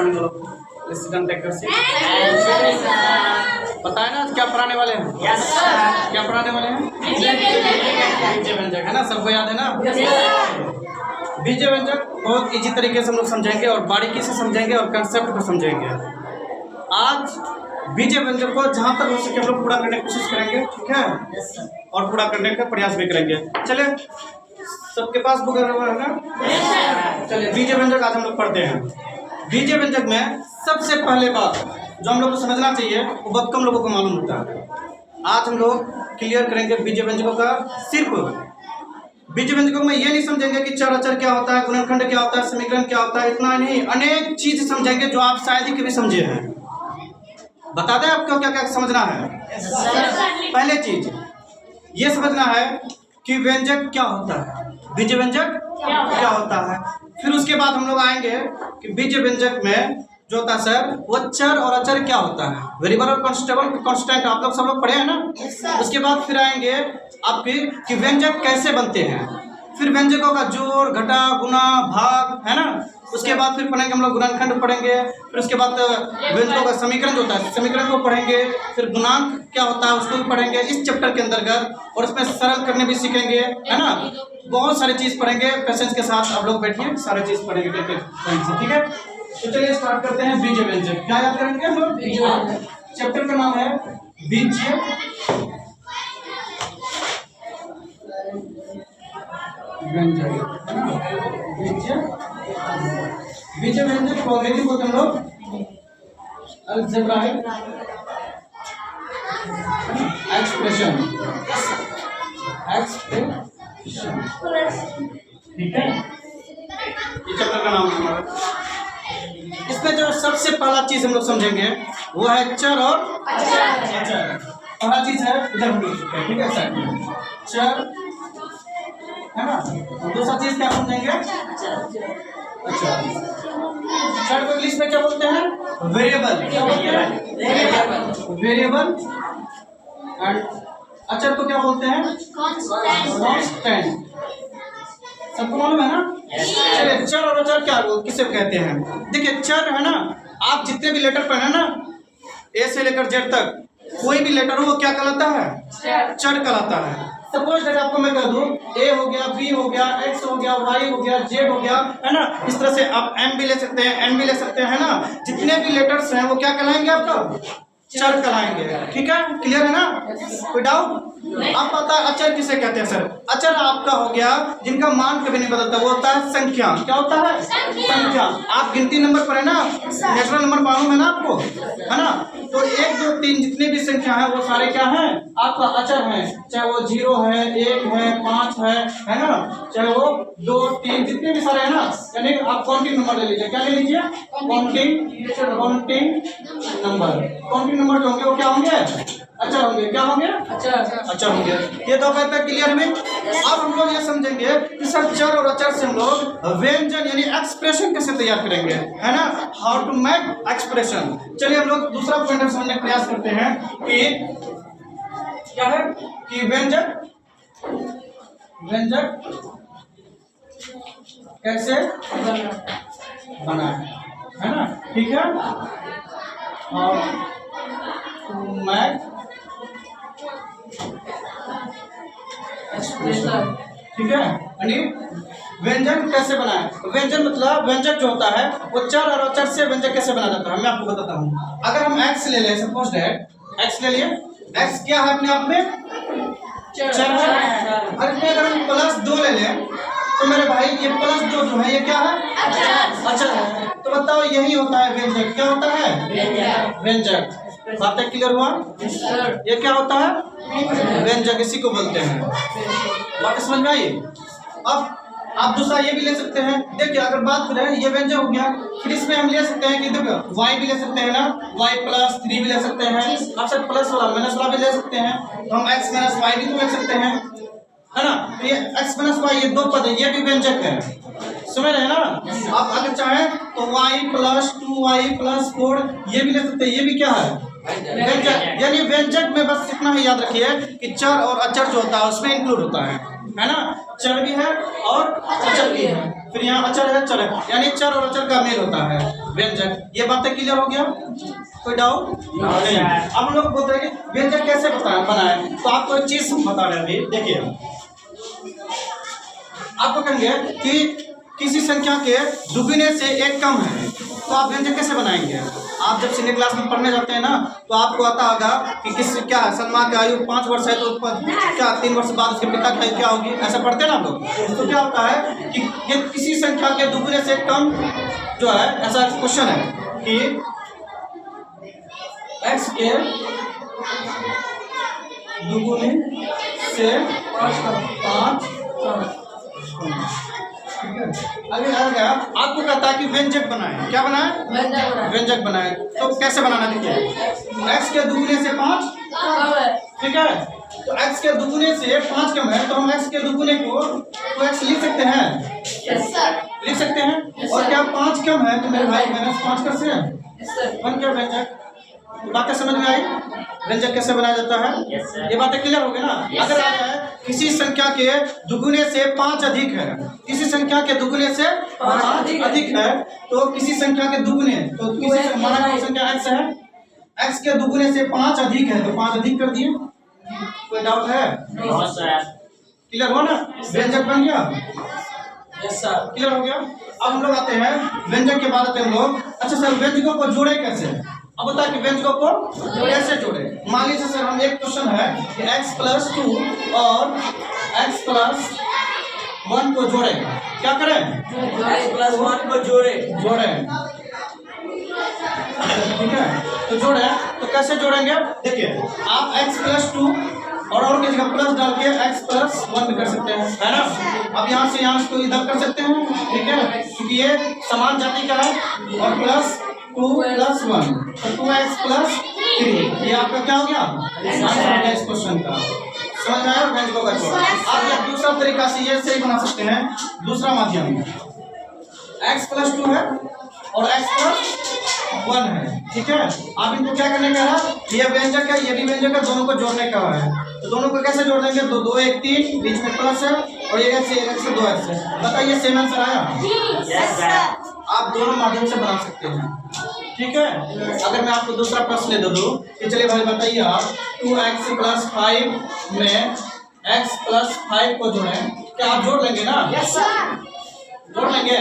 Morning पता है ना क्या पढ़ाने वाले हैं? क्या पढ़ाने वाले हैं? बीज व्यंजक, है ना? सबको याद है ना? बीज व्यंजक बहुत इजी तरीके से हम लोग समझेंगे और बारीकी से समझेंगे और कंसेप्ट को समझेंगे। आज बीज व्यंजक को जहाँ तक हो सके हम लोग पूरा करने की कोशिश करेंगे, ठीक है? और पूरा करने का प्रयास भी करेंगे। चलिए, सबके पास बुक है ना? चलिए, बीज व्यंजक आज हम लोग पढ़ते हैं। बीज व्यंजक में सबसे पहले बात जो हम लोग को समझना चाहिए वो बहुत कम लोगों को मालूम होता है। आज हम लोग क्लियर करेंगे बीज व्यंजकों का। सिर्फ बीज व्यंजकों में ये नहीं समझेंगे कि चर अचर क्या होता है, गुणनखंड क्या होता है, समीकरण क्या होता है, इतना नहीं, अनेक चीज समझेंगे जो आप शायद ही कभी समझे हैं। बता दें आपको क्या क्या समझना है। पहले चीज ये समझना है कि व्यंजक क्या होता है, बीज व्यंजक क्या होता है। फिर उसके बाद हम लोग आएंगे कि बीज व्यंजक में जो होता है सर वो चर और अचर क्या होता है, वेरिएबल और कांस्टेंट आप लोग सब लोग पढ़े हैं ना। उसके बाद फिर आएंगे आपके कि व्यंजक कैसे बनते हैं, फिर व्यंजकों का जोड़ घटा गुना भाग, है ना। उसके बाद फिर पढ़ेंगे हम लोग गुणनखंड पढ़ेंगे, फिर उसके बाद व्यंजकों का समीकरण जो होता है समीकरण को पढ़ेंगे, फिर गुणांक क्या होता है उसको भी पढ़ेंगे इस चैप्टर के अंतर्गत, और इसमें सरल करने भी सीखेंगे, है ना। बहुत सारी चीज पढ़ेंगे, पेशेंस के साथ आप लोग बैठिए, सारी चीज पढ़ेंगे, ठीक है। तो चलिए स्टार्ट करते हैं बीज व्यंजक। क्या याद करेंगे हम लोग? चैप्टर का नाम है बीज व्यंजक, बीज व्यंजक को अंग्रेजी बोलते हैं हम लोग अलजेब्राइक एक्सप्रेशन, ठीक है। ये चैप्टर का नाम है। इसमें जो सबसे पहला चीज हम लोग समझेंगे वो है चर और अचर। पहला चीज है इधर, ठीक है सर, चर, है ना। दूसरा चीज क्या समझेंगे? अच्छा, चर को इंग्लिश में क्या बोलते हैं? वेरिएबल। क्या बोलते हैं? वेरिएबल। एंड अचर को क्या बोलते हैं? कांस्टेंट। सबको मालूम है ना? चलिए, चर और अचर क्या किसे कहते हैं? देखिए, चर है ना, आप जितने भी लेटर पढ़े ना ए से लेकर जेड तक, कोई भी लेटर हो वो क्या कहलाता है? चर कहलाता है। सपोज दैट आपको मैं कह दूं ए हो गया, बी हो गया, एक्स हो गया, वाई हो गया, जेड हो गया, है ना। इस तरह से आप एम भी ले सकते हैं, एन भी ले सकते हैं, है ना। जितने भी लेटर्स हैं वो क्या कहलाएंगे? आपका चर कहलाएंगे, ठीक है। क्लियर है ना? कोई डाउट? अब पता है अचर किसे कहते हैं सर? अचर आपका हो गया जिनका मान कभी नहीं बदलता, वो होता है संख्या। क्या होता है? संख्या। आप गिनती नंबर पर है ना, नेचुरल नंबर मालूम है ना आपको, है ना। तो 1 2 3 जितने भी संख्या है वो सारे क्या हैं? आपका अचर हैं। चाहे वो 0 है, 1 है, 5 है ना, चाहे वो 2 3 जितने भी सारे है ना। यानी आप काउंटिंग नंबर ले लीजिए। क्या ले लीजिए? Counting number. काउंटिंग नंबर जो होंगे वो क्या होंगे? अचर होंगे। क्या होंगे? अचर होंगे। ये दो बात क्लियर हुई। अब हम लोग ये समझेंगे कि सर चर और अचर से हम लोग व्यंजन यानी एक्सप्रेशन कैसे तैयार करेंगे, है ना। How to make expression. चलिए हम लोग दूसरा पॉइंट समझने का प्रयास करते हैं कि क्या है कि व्यंजक कैसे बना है ना, ठीक है। और ठीक है, यानी व्यंजन कैसे बनाए। व्यंजन मतलब व्यंजक जो होता है वो चर और अचर से व्यंजक कैसे बना जाता है मैं आपको बताता हूँ। अगर हम एक्स ले लें, सपोज दैट एक्स ले लिए, एक्स क्या है अपने आप में? चर है। अगर हम +2 ले लें तो मेरे भाई ये +2 जो है ये क्या है? अचर है। तो बताओ यही होता है व्यंजक। क्या होता है? व्यंजक। बातें क्लियर हुआ? ये क्या होता है? व्यंजक, इसी को बोलते हैं। बात समझ में आई? अब आप दूसरा ये भी ले सकते हैं। देखिए, अगर बात करें ये व्यंजक हो गया, फिर इसमें हम ले सकते हैं कि देखो y भी ले सकते हैं ना, y+3 भी ले सकते हैं। आप सब प्लस वाला माइनस वाला भी ले सकते हैं, तो हम x - y भी तो ले सकते हैं, है ना। तो ये x - y ये 2 पद है, ये भी व्यंजक है, समझ रहे हैं ना। आप अगर चाहें तो y+2y+4 ये भी ले सकते हैं, ये भी क्या है? व्यंजक। यानी व्यंजक में बस इतना ही याद रखिए कि चर और अचर जो होता है उसमें इंक्लूड होता है ना। चर भी है और अचर भी है। फिर यहाँ अचर है चर है, यानी चर और अचर का मेल होता है व्यंजक। ये बातें क्लियर हो गया? कोई डाउट नहीं? अब हम लोग बोलते हैं कि व्यंजक कैसे बनाए, तो आपको एक चीज बता रहे हैं अभी। देखिए, आपको कहेंगे कि किसी संख्या के दुगुने से एक कम है, तो आप व्यंजक कैसे बनाएंगे? आप जब सीनियर क्लास में पढ़ने जाते हैं ना, तो आपको आता होगा कि किस क्या सलमान की आयु 5 वर्ष है, तो क्या 3 वर्ष बाद उसके पिता की आयु क्या होगी, ऐसा पढ़ते हैं ना आप लोग। तो क्या होता है कि ये किसी संख्या के दुगुने से कम जो है, ऐसा क्वेश्चन है कि x के दुगुने से 5 अभी आ गया। आपको कहता है कि व्यंजक बनाए, क्या बनाए? व्यंजक बनाए। तो कैसे बनाना? देखिए, x के दुगुने से 5, ठीक है, तो x के दुगुने से 5 कम है, तो हम x के दुगुने को तो x लिख सकते हैं, लिख सकते हैं। और क्या 5 कम है, तो मेरे भाई -5 कर से बन गया व्यंजक। बातें समझ में आई? व्यंजक कैसे बनाया जाता है, ये बातें क्लियर हो गई ना? अगर आ जाए किसी संख्या के दुगुने से 5 अधिक है, किसी संख्या के दुगुने से 5 अधिक है, तो किसी संख्या के दुगुने, तो किसी माना कोई संख्या x है, x के दुगुने से 5 अधिक है, तो 5 अधिक कर दिए। कोई डाउट है? क्लियर हो ना? व्यंजक बन गया। क्लियर हो गया। अब हम लोग आते हैं व्यंजक के बाद आते हैं हम लोग, अच्छा सर व्यंजकों को जोड़े कैसे? अब बता कि व्यंजकों को कैसे जोड़े। मान लीजिए सर हम एक क्वेश्चन है कि x+2 और x+1 को जोड़े, क्या करें? x+1 को जोड़े, ठीक है, तो जोड़े, तो कैसे जोड़ेंगे? देखिए, आप x+2 और की जगह प्लस डाल के x+1 भी कर सकते हैं, है ना? अब यहाँ से यहाँ इसको इधर कर सकते हैं, ठीक है, क्योंकि ये समान जाति का है। और +2 + 1 तो 2x+3, ये आपका क्या हो गया? आंसर हो गया इस क्वेश्चन का। समझ में आया? व्यंजकों का जोड़। आप ये दूसरा तरीका से ये सही बना सकते हैं, दूसरा माध्यम x+2 है और x+1 है, ठीक है। आप इनको क्या करने का है, ये व्यंजक है, ये भी व्यंजक है, दोनों को जोड़ने का है। तो दोनों को कैसे जोड़ देंगे? तो 2 1 3, बीच में प्लस है, और ये x से 2x है। बताइए सेम आंसर आया? आप दोनों माध्यम से बना सकते हैं, ठीक है। अगर मैं आपको दूसरा प्रश्न दे दूं कि चलिए भाई बताइए आप 2x+5 में x+5 को जोड़ें, क्या आप जोड़ लेंगे ना? जोड़ लेंगे,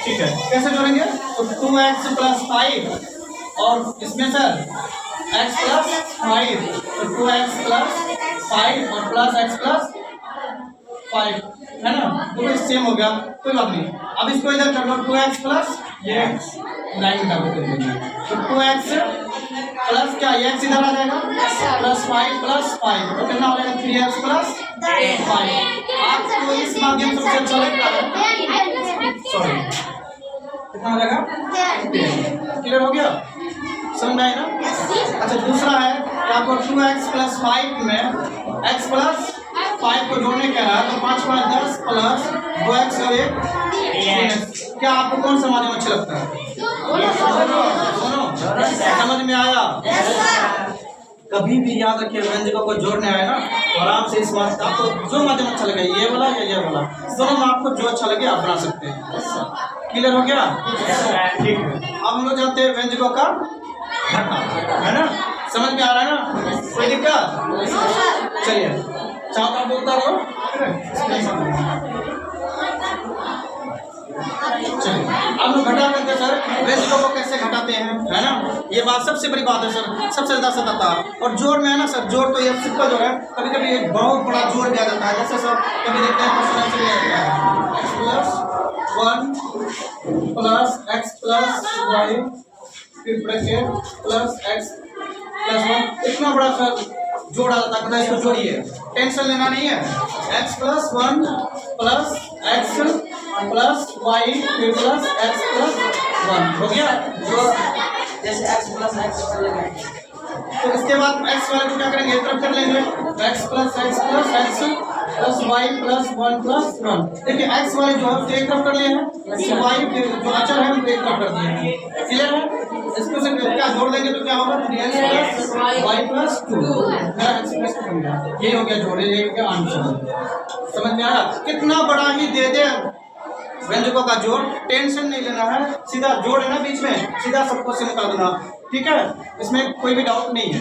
ठीक है। कैसे जोड़ेंगे? तो 2x+5 और इसमें सर x+5, तो 2x+5 और प्लस x+5, है ना? तो सेम हो गया, कोई बात नहीं। अब इसको इधर कर लो, 2x+ ये लाइन डाल देंगे, तो 2x प्लस क्या, ये x इधर आ जाएगा, +5 + 5, तो कितना हो जाएगा? 3x+5। आपको इस माध्यम से सबसे अच्छा लगता है, सॉरी कितना हो जाएगा? क्लियर हो गया? समझ में आया ना? अच्छा दूसरा है कि आपको 2x+5 में x+5 को जोड़ने का है, तो 5 5 10 प्लस 2x और 1 क्या आपको कौन सा माध्यम अच्छा लगता है? दोनों। समझ में आया? कभी भी याद रखिए, व्यंजकों को जोड़ने आए ना, तो आराम से इस माध्यम, आपको जो माध्यम अच्छा लगे, ये वाला या ये वाला, दोनों में आपको जो अच्छा लगे आप बना सकते हैं। क्लियर हो गया? ठीक है। अब हम लोग जानते हैं व्यंजकों का घटा, है ना? समझ में आ रहा है ना? कोई दिक्कत? चलिए चाहो तो आप बोलता रहो। चलिए अब लोग घटा करते हैं सर, व्यंजकों को कैसे घटाते हैं, है ना? ये बात सबसे बड़ी बात है सर, सबसे ज्यादा सताता है। और जोड़ में है ना सर, जोड़ तो ये सिंपल जो है, कभी कभी एक बहुत बड़ा जोड़ दिया जाता है, जैसे सर कभी देखते हैं x+1 प्लस x+y फिर ब्रैकेट प्लस x+1, इतना बड़ा सर जोड़ आ जाता है। इसको जोड़िए, टेंशन लेना नहीं है। x+1 plus x plus y फिर प्लस x+1 हो गया। जैसे x+x तो इसके बाद x वाले को क्या करेंगे, एक तरफ कर लेंगे, x+x+x plus y plus 1 plus 1। देखिए x वाले जो है एक तरफ कर लिए हैं, y जो अचर है उनको एक तरफ कर दिए हैं। क्लियर है? इसको से क्या जोड़ देंगे तो क्या होगा, 3x प्लस y प्लस 2, ये हो गया जोड़, ये हो गया आंसर। समझ में आया? कितना बड़ा ही दे दे व्यंजकों का जोड़, टेंशन नहीं लेना है, सीधा जोड़ है ना बीच में, सीधा सबको से निकाल देना, ठीक है, इसमें कोई भी डाउट नहीं है।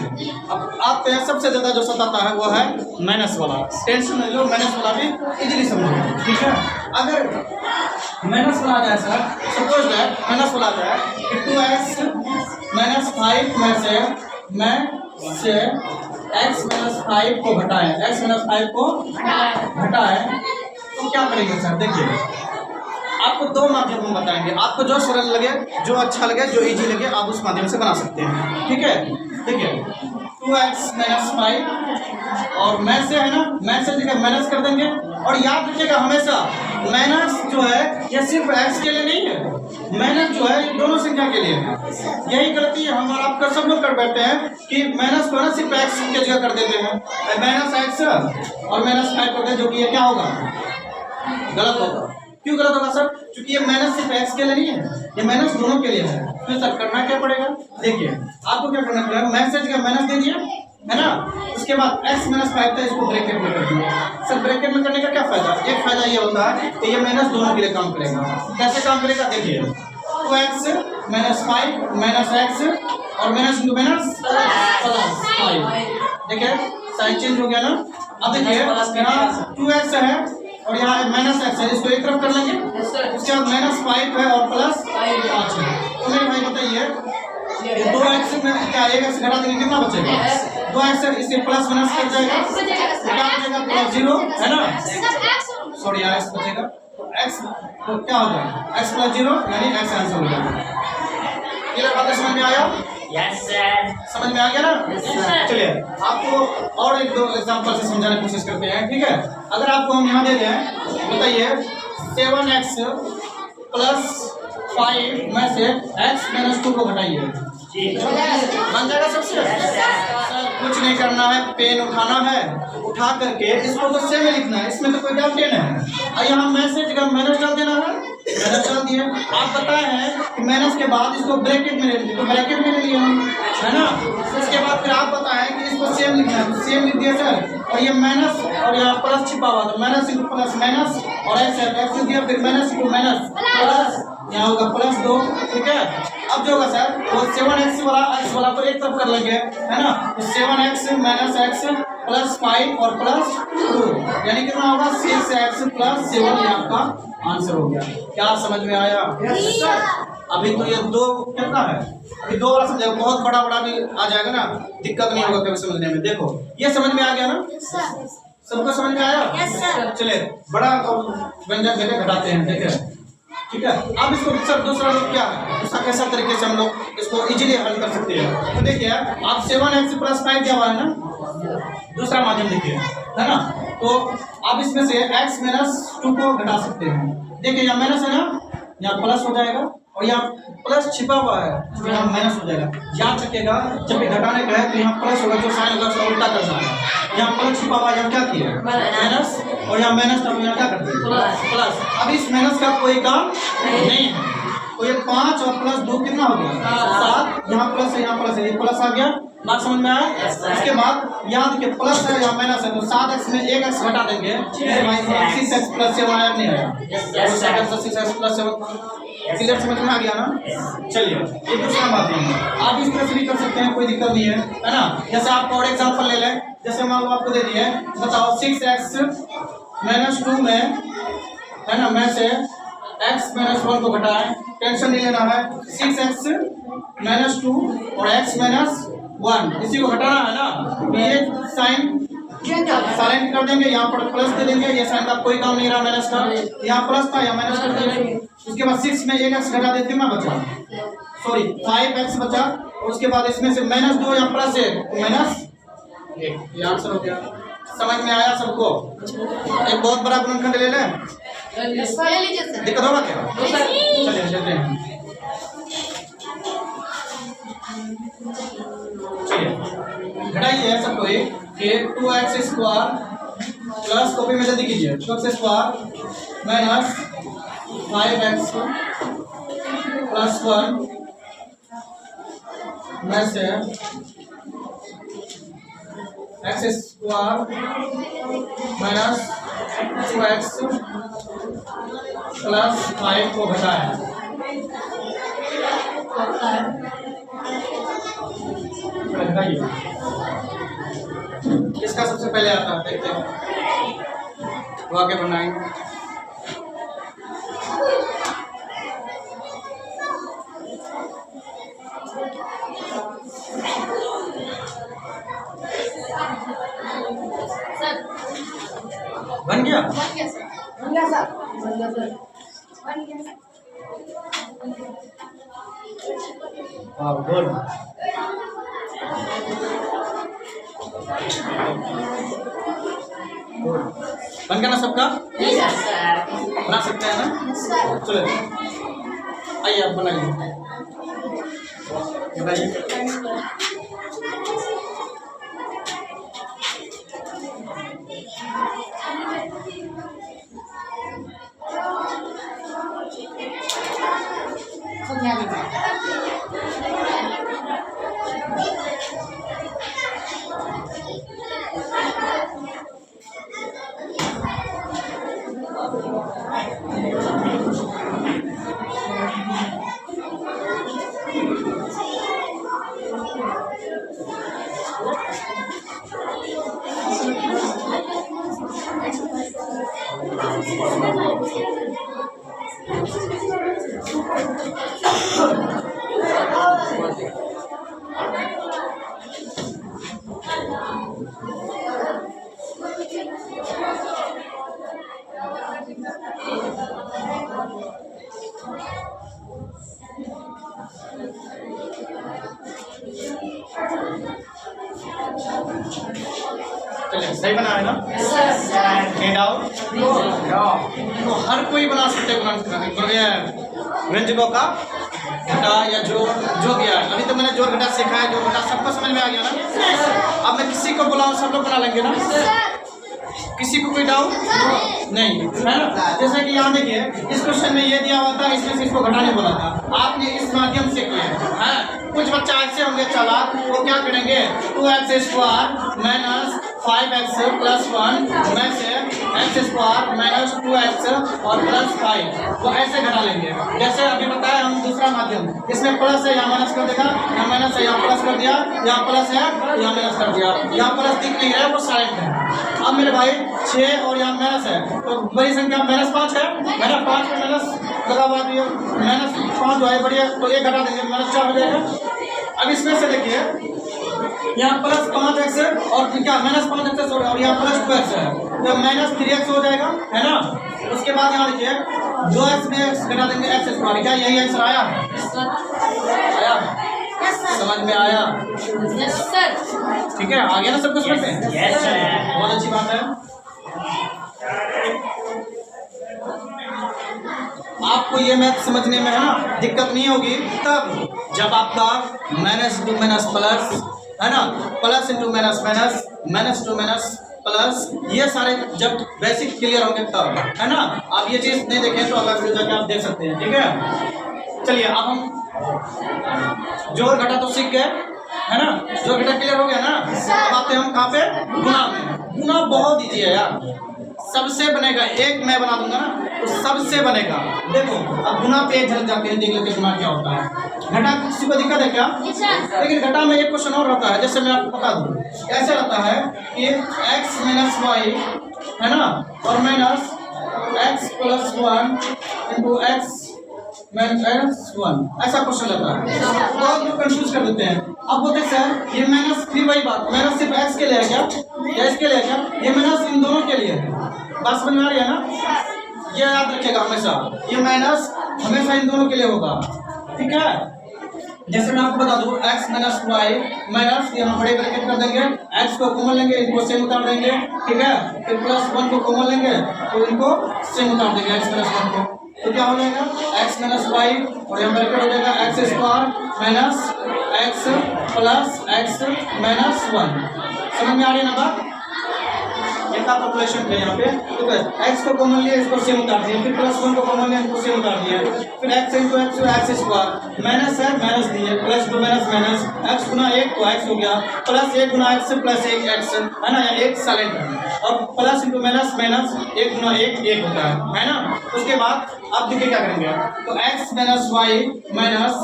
अब आपको यहाँ सबसे ज्यादा जो सताता है वो है माइनस वाला, टेंशन नहीं लो, माइनस वाला भी इजीली समझो, ठीक है। अगर माइनस वाला आ जाए सर, सपोज दैट माइनस वाला आ जाए कि 2x -5 में से x -5 को घटाएं, x -5 को घटाएं, तो क्या करेंगे सर? देखिए आपको दो माध्यम हम बताएंगे, आपको जो सरल लगे, जो अच्छा लगे, जो इजी लगे, आप उस माध्यम से बना सकते हैं, ठीक है। देखिए 2x -5 और मैं से है ना, मैं से जगह माइनस कर देंगे, और याद रखिएगा हमेशा माइनस जो है ये सिर्फ x के लिए नहीं है, माइनस जो है दोनों संख्या के लिए है। यही गलती है हम और आप सब लोग कर बैठते हैं कि माइनस को ना सिर्फ x की जगह कर देते हैं, -x और -5 कर दें, जो कि ये क्या होगा? गलत होगा। क्यों गलत होगा सर? क्योंकि ये माइनस सिर्फ x के लिए नहीं है, ये माइनस दोनों के लिए है। तो सर करना क्या पड़ेगा? देखिए आपको क्या करना पड़ेगा, मैसेज का माइनस दे दिया है ना, उसके बाद x -5 था, इसको ब्रैकेट में कर दिया। सर ब्रैकेट में करने का क्या फायदा? एक फायदा ये होता है कि ये माइनस दोनों के लिए काम करेगा। कैसे काम करेगा? देखिए 2x -5 -x और -5 देखिए साइन चेंज हो गया ना। अब देखिए यहाँ 2x है और यहाँ -x है, इसको एक तरफ कर लेंगे, उसके बाद -5 है और +5 है। तो मेरे भाई बताइए ये 2x में क्या 1x घटा देंगे, कितना बचेगा? 2x इससे प्लस माइनस कर जाएगा, तो क्या बचेगा? +0 है ना, सॉरी यहाँ x बचेगा, तो x तो क्या होगा? x +0 यानी x आंसर हो जाएगा। क्लियर बात समझ में आया? Yes sir. समझ में आ गया ना? चलिए आपको और एक दो एग्जांपल से समझाने की कोशिश करते हैं, ठीक है। अगर आपको हम यहाँ दे दें, बताइए 7x + 5 में से x - 2 को घटाइए, बन जाएगा सबसे? सर कुछ नहीं करना है, पेन उठाना है, उठा करके इसको तो सेम लिखना है, इसमें तो कोई डाउट नहीं है। और यहाँ मैसेज का माइनस डाल देना है, माइनस डाल दिए। आप बताए हैं कि माइनस के बाद इसको ब्रैकेट में ले लीजिए, तो ब्रैकेट में ले लिया हम, है ना। उसके बाद फिर आप बताएं कि इसको सेम लिखना है, तो सेम लिख दिया सर। और ये माइनस और यहाँ प्लस छिपा हुआ, तो माइनस × प्लस माइनस और x लिख दिया, फिर माइनस × माइनस प्लस, यहाँ होगा +2, ठीक है। अब जो होगा सर वो 7x वाला x वाला को एक तरफ कर लेंगे, है ना, तो 7x - x + 5 और +2 यानी कितना होगा? 6x + 7, ये आपका आंसर हो गया। क्या समझ में आया? अभी तो ये दो कितना है, अभी दो वाला समझेगा, बहुत बड़ा बड़ा भी आ जाएगा ना, दिक्कत नहीं होगा कभी समझने में। देखो ये समझ में आ गया ना, सबको समझ में आया? चलिए बड़ा व्यंजक देके घटाते हैं, देखिए, ठीक है। अब इसको सर दूसरा रूप क्या है, दूसरा कैसा तरीके से हम लोग इसको इजीली हल कर सकते हैं? तो देखिए आप 7x + 5 दिया हुआ है ना, दूसरा माध्यम देखिए, है ना, तो आप इसमें से x - 2 को घटा सकते हैं। देखिए यहाँ माइनस है ना, यहाँ प्लस हो जाएगा, और यहाँ प्लस छिपा हुआ है तो यहाँ माइनस हो जाएगा। याद रखिएगा जब भी घटाने का है तो यहाँ प्लस होगा, जो साइन होगा उसका उल्टा करना है। यहाँ प्लस छिपा हुआ, यहाँ क्या किया? माइनस, और यहाँ माइनस था, यहाँ क्या करते हैं? प्लस। अब इस माइनस का कोई काम नहीं है, तो ये 5 और +2 कितना हो गया? 7। यहाँ प्लस है, यहाँ प्लस है, ये प्लस आ गया, बात समझ में आया? इसके बाद यहाँ देखिए प्लस है, यहाँ माइनस है, तो 7x में 1x घटा देंगे, 6x + 7 आया नहीं आया? 6x + 7 क्लियर, समझ में आ गया ना? चलिए ये दूसरा माध्यम है, आप इस तरह से भी कर सकते हैं, कोई दिक्कत नहीं है, है ना। जैसे आप और एग्जांपल ले लें, जैसे मान लो आपको दे दिए, बताओ 6x - 2 में, है ना, में से x - 1 को घटाएं, टेंशन नहीं लेना है, 6x - 2 और x - 1 इसी को घटाना है ना, तो ये साइन साइलेंट कर देंगे, यहाँ पर प्लस दे देंगे, ये साइन का कोई काम नहीं रहा माइनस का, यहाँ प्लस था, यहाँ माइनस कर देंगे। उसके बाद 6 में 1x घटा देते हैं ना, बचा सॉरी 5x बचा, उसके बाद इसमें से -2 या +1 -1, ये आंसर हो गया। समझ में आया सबको? एक बहुत बड़ा गुणनखंड ले लें, दिक्कत होगा क्या? चलिए चलते हैं, चलिए घटाइए सबको एक कि 2x² प्लस, कॉपी में जल्दी कीजिए, 2x² - 5x + 1 में से x² - 2x प्लस 5 को घटाएं। घटाइए, किसका सबसे पहले आता है देखते हैं, वो आगे बनाएंगे। बन गया? वाह गुड। बन गया ना सबका? बना सकते हैं ना? चलो आइए आप बनाइए। चलिए सही बना है ना? तो हर कोई बना सकते हैं व्यंजकों का घटा या जोड़ जो गया। अभी तो मैंने जोड़ घटा सीखा है, जोड़ घटा सबको समझ में आ गया ना? अब मैं किसी को बुलाऊं सब लोग बना लेंगे ना? किसी को कोई डाउट नहीं है ना? जैसे कि यहाँ देखिए इस क्वेश्चन में ये दिया हुआ था, इसमें से इसको घटाने बोला था, आपने इस माध्यम से किया है। कुछ बच्चा ऐसे होंगे चालाक, वो क्या करेंगे 2x² माइनस 5x प्लस 1 में से x² माइनस 2x और प्लस 5 वो ऐसे घटा लेंगे। जैसे अभी बताया हम दूसरा माध्यम, इसमें प्लस है यहाँ माइनस कर देगा, यहाँ माइनस है यहाँ प्लस कर दिया, यहाँ प्लस है यहाँ माइनस कर दिया, यहाँ प्लस दिख नहीं रहा है वो साइड है। अब मेरे भाई 6 और यहाँ माइनस है तो बड़ी संख्या माइनस 5 है, मेरा 5 में माइनस लगा हुआ है, माइनस 5 जो है बढ़िया, तो ये घटा देंगे माइनस 4 हो जाएगा। अब इसमें से देखिए यहाँ प्लस 5x और क्या माइनस 5x और यहाँ प्लस 2x है तो माइनस 3x हो जाएगा, है ना? उसके बाद यहाँ देखिए जो x में x घटा देंगे x²। क्या यही आंसर आया? आया? समझ में आया? Yes sir. ठीक है, आ गया ना सब कुछ समझ में? Yes sir. बहुत अच्छी बात है। आपको ये मैथ समझने में है ना दिक्कत नहीं होगी तब जब आपका माइनस टू माइनस प्लस है ना, plus into minus minus, minus two minus plus, ये सारे जब बेसिक क्लियर होंगे तब, है ना? आप ये चीज़ नहीं देखें तो अलग से जाके आप देख सकते हैं। ठीक है, चलिए अब हम जोड़ घटा तो सीख गए है ना, जोड़ घटा क्लियर हो गया ना। अब आते हैं हम कहाँ पे? गुना में। गुना बहुत ईजी है यार, सबसे बनेगा। एक मैं बना दूंगा ना तो सबसे बनेगा। देखो अब गुना पे एक झलक जाते हैं, देख लेते हैं गुना क्या होता है। घटा किसी को दिक्कत है क्या? लेकिन घटा में एक क्वेश्चन और रहता है, जैसे मैं आपको बता दूं, ऐसे रहता है कि x माइनस वाई है ना और minus x plus 1 into x minus 1, ऐसा क्वेश्चन रहता है। बहुत लोग कंफ्यूज कर देते हैं। अब बोलते हैं सर ये माइनस भी वही बात, माइनस सिर्फ x के लिए है क्या या इसके लिए है क्या? ये माइनस इन दोनों के लिए है। बात समझ में आ रही है ना? ये याद रखिएगा हमेशा, ये माइनस हमेशा इन दोनों के लिए होगा। ठीक है, जैसे मैं आपको बता दूं x माइनस वाई माइनस यहाँ बड़े ब्रैकेट कर देंगे, x को कॉमन लेंगे, इनको सेम उतार देंगे। ठीक है, फिर प्लस 1 को कॉमन लेंगे तो इनको सेम उतार देंगे x माइनस 1 को, तो क्या हो जाएगा x माइनस वाई और यहाँ ब्रैकेट हो जाएगा x² minus x plus x minus 1। समझ में आ रही है ना बात? का कैलकुलेशन किया यहाँ पे, ठीक है। x को कॉमन लिया, इसको सेम उतार दिया, फिर +1 को कॉमन लिया, इसको सेम उतार दिया, फिर x into x x square, minus है माइनस दिए, plus two minus minus, x गुना 1 तो x हो गया, प्लस 1 गुना x प्लस 1 x है ना, या 1 साइलेंट है, और प्लस इंटू माइनस माइनस 1 गुना 1 1 होता है ना। उसके बाद आप देखिए क्या करेंगे, तो x minus y minus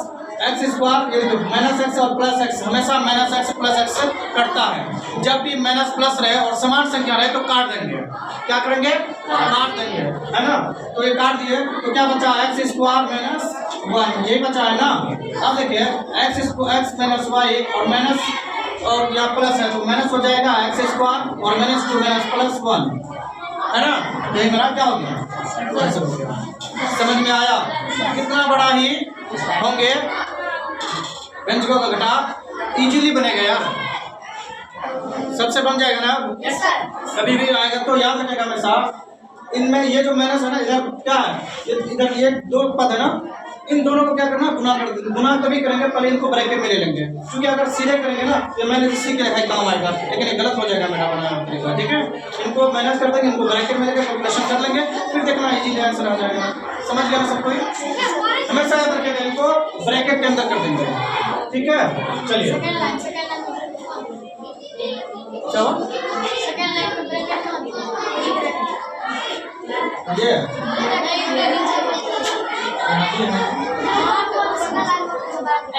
x square, ये माइनस एक्स और प्लस एक्स हमेशा माइनस एक्स प्लस एक्स कटता है। जब भी माइनस प्लस रहे और समान संख्या रहे तो काट देंगे, क्या करेंगे, काट देंगे, है ना। तो ये काट दिए तो क्या बचा, एक्स स्क्वायर माइनस 1, ये बचा है ना। अब देखिए एक्स माइनस वाई और माइनस और यहाँ प्लस है तो माइनस हो जाएगा एक्स स्क्वायर और माइनस 2 माइनस प्लस 1, है ना। यही मेरा क्या हो गया, समझ में आया। कितना बड़ा ही होंगे व्यंजकों का घटाव इजीली बनेगा यार, सबसे बन जाएगा ना। Yes sir. कभी भी आएगा तो याद रखेगा मेरे साथ, इनमें ये जो माइनस है ना, इधर क्या है, इधर ये 2 पद है ना, इन दोनों को क्या करना, गुना कर देंगे। गुना कभी करेंगे, पहले इनको ब्रैकेट में ले लेंगे, क्योंकि अगर सीधे करेंगे ना ये मैंने इसी के है काम आएगा, लेकिन ये गलत हो जाएगा मेरा बनाया तरीका, ठीक है। इनको माइनस कर देंगे, इनको ब्रैकेट में लेकर कैलकुलेशन कर लेंगे, फिर देखना इजीली आंसर आ जाएगा। समझ गया सब कोई, हमेशा याद रखेगा, इनको ब्रैकेट के अंदर कर देंगे, ठीक है। चलिए ये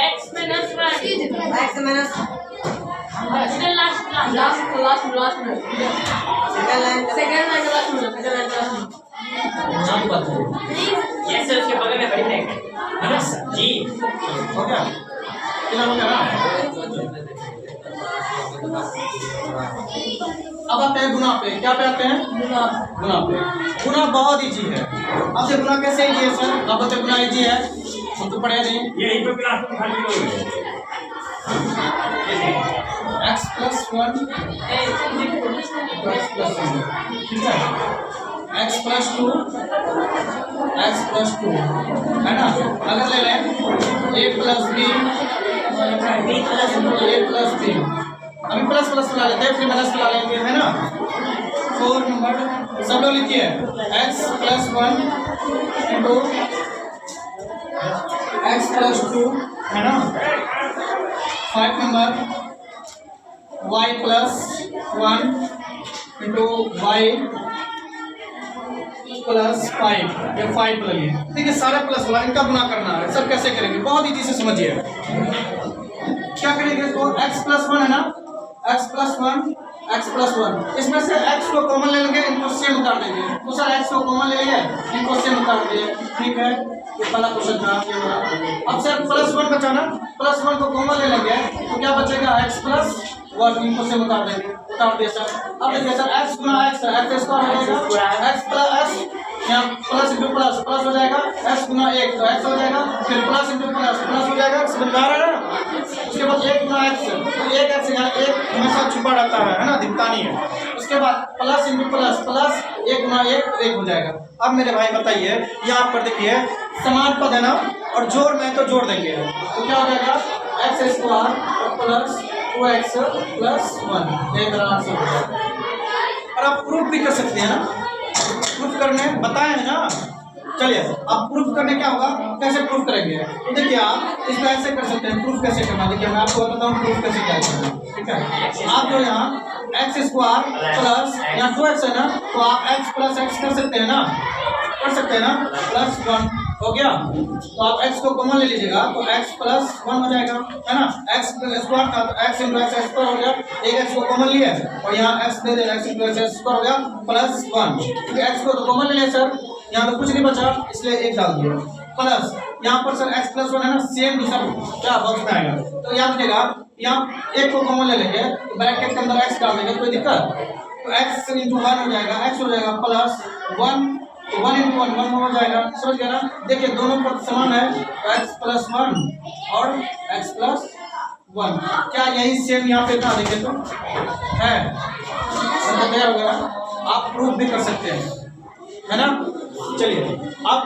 X minus 1. X minus Second last minute. second line yes sir, उसके बगल में बड़ी टैग है जी। हो गया, कितना हो गया ना। अब आते हैं गुना पे, क्या पे आते हैं, गुना पे। गुना बहुत इजी है। अब से गुना कैसे इजी है सर, अब तो गुना इजी है, हम तो पढ़े नहीं। यही तो क्लास में खाली लोग x प्लस 1 ठीक है, x प्लस 2 है ना। अगर ले लें a प्लस b अभी प्लस प्लस मिला लेते हैं, फिर माइनस मिला लेंगे, है ना। 4 नंबर सब लोग लिखिए, x plus 1 into x plus 2 है ना। 5 number y plus 1 into y plus 5, ये 5 लगे। देखिए सारे प्लस वाला इनका गुना करना है, सब कैसे करेंगे, बहुत इजी से समझिए। क्या करेंगे, इसको x प्लस 1 है ना, x प्लस 1 इसमें से x को कॉमन ले लेंगे, इनको सेम उतार देंगे। तो सर x को कॉमन ले लिए, इनको सेम उतार दिए, ठीक है। ये पहला क्वेश्चन था, ये वाला। अब सर प्लस 1 बचा ना, प्लस 1 को कॉमन ले लेंगे तो क्या बचेगा, x प्लस 1, इनको सेम उतार देंगे, उतार दिया सर। अब देखिए सर x गुना x स्क्वायर हो जाएगा, x प्लस x यहाँ प्लस इंटू प्लस प्लस हो जाएगा, x गुना 1 तो x हो जाएगा, फिर प्लस इंटू प्लस प्लस हो जाएगा, समझ में आ रहा है ना। उसके बाद 1 गुना x, तो 1x यहाँ 1 हमेशा छुपा रहता है ना, दिखता नहीं है। उसके बाद प्लस इंटू प्लस प्लस 1 गुना 1 हो जाएगा। अब मेरे भाई बताइए, यहाँ पर देखिए समान पद है ना, और जोड़ में तो जोड़ देंगे, तो क्या हो जाएगा, x square plus 2x plus 1, ये मेरा आंसर हो जाएगा। और आप प्रूफ भी कर सकते हैं ना, प्रूफ करने बताए हैं ना। चलिए अब प्रूफ करने क्या होगा, कैसे प्रूफ करेंगे, तो देखिए आप इसको ऐसे कर सकते हैं। प्रूफ कैसे करना, देखिए मैं आपको बताता हूँ प्रूफ कैसे क्या करना, ठीक है। आप जो यहाँ एक्स स्क्वायर प्लस यहाँ 2x है ना, तो आप x प्लस x कर सकते हैं ना, कर सकते हैं ना, प्लस 1 हो गया। तो आप x को कॉमन ले लीजिएगा, तो x प्लस 1 हो जाएगा, है ना। x स्क्वायर था तो x इंटू एक्स स्क्वायर हो गया, एक x को कॉमन लिया और यहाँ x दे दें, x इंटू एक्स स्क्वायर हो गया प्लस 1, क्योंकि x को तो कॉमन ले लिया सर, यहाँ पे कुछ नहीं बचा इसलिए 1 डाल दिया, प्लस यहाँ पर सर x प्लस 1 है ना, सेम दूसरा क्या बॉक्स में आएगा। तो याद रखिएगा, यहाँ 1 को कॉमन ले लेंगे, ब्रैकेट के अंदर x डाल देंगे, कोई दिक्कत, तो x इंटू 1 हो जाएगा, x हो जाएगा प्लस 1, तो 1 इंटू 1 हो जाएगा, समझ गया ना। देखिए दोनों पद समान है, तो x प्लस 1 और x प्लस 1, क्या यही सेम यहाँ पे था, देखिए तो है, समझ गया होगा। आप प्रूफ भी कर सकते हैं, है ना। चलिए अब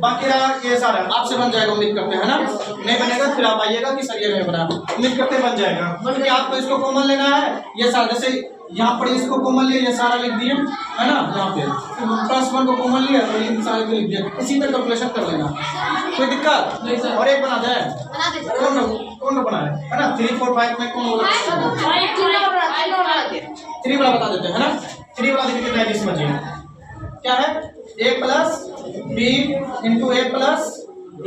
बाकी रहा ये सारा आपसे बन जाएगा, उम्मीद करते हैं, है ना। नहीं बनेगा फिर आप आइएगा कि सर ये नहीं बना, उम्मीद करते हैं बन जाएगा। क्योंकि आपको इसको कॉमन लेना है, ये सारा जैसे यहाँ पर इसको कॉमन लिया, ये सारा लिख दिए, है ना। यहाँ पे +1 को कॉमन लिया तो इन सारे को लिख दिया, इसी तरह कैलकुलेशन कर लेना, कोई दिक्कत नहीं सर। और एक बना जाए, कौन बना है ना। 3 4 5 में कौन बोला 3 वाला बता देते हैं, है ना। 3 वाला देखिए कितना है, समझिए क्या है, a plus b into a plus b,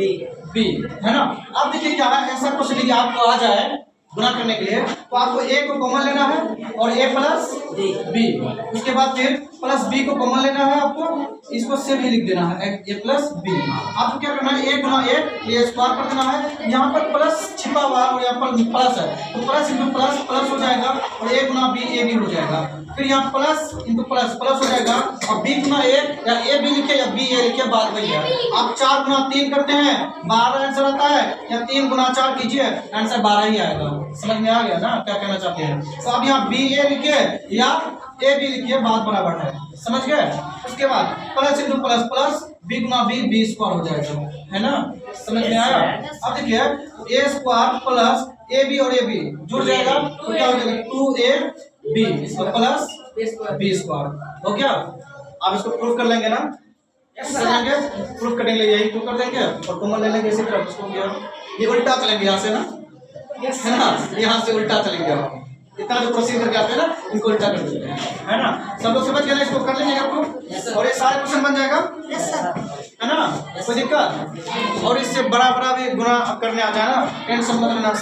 है ना। अब देखिए क्या है, ऐसा क्वेश्चन यदि आपको आ जाए गुना करने के लिए तो आपको a को कॉमन लेना है और a प्लस b, उसके बाद फिर प्लस b को कॉमन लेना है, आपको इसको से भी लिख देना है a प्लस b। आपको क्या करना है, a गुना a ये स्क्वायर कर देना है, यहाँ पर प्लस छिपा हुआ और यहाँ पर प्लस है तो प्लस इंटू प्लस प्लस हो जाएगा और a गुना b a भी हो जाएगा, फिर यहाँ प्लस इंटू प्लस प्लस हो जाएगा और b गुना a या a b लिखे या b a लिखे, बात वही है। आप 4 गुना 3 करते हैं 12 आंसर आता है, या 3 गुना 4 कीजिए आंसर 12 ही आएगा। समझ में आ गया ना क्या कहना चाहते हैं। तो अब यहाँ बी ए लिखिए या ए बी लिखिए, बात बराबर है, समझ गए। उसके बाद plus into plus plus B गुना बी बी स्क्वायर हो जाएगा, है ना। समझ में आया। अब देखिए A square plus A B और ए बी जुड़ जाएगा तो क्या हो जाएगा 2ab प्लस बी स्क्वायर हो गया। आप इसको प्रूफ कर लेंगे ना, करेंगे प्रूफ करने के लिए यही प्रूफ कर देंगे और कॉमन ले लेंगे इसी तरह उसको, ये उल्टा चलेंगे यहाँ से ना, है ना, यहाँ से उल्टा चलेंगे। इतना जो प्रोसीजर करके आते हैं ना इनको उल्टा कर देते हैं, है ना। सब लोग समझ गए ना, इसको कर लेंगे आपको और ये सारे क्वेश्चन बन जाएगा, है ना, कोई दिक्कत। और इससे बड़ा बड़ा भी गुना करने आ जाए ना, टेंशन मत लेना,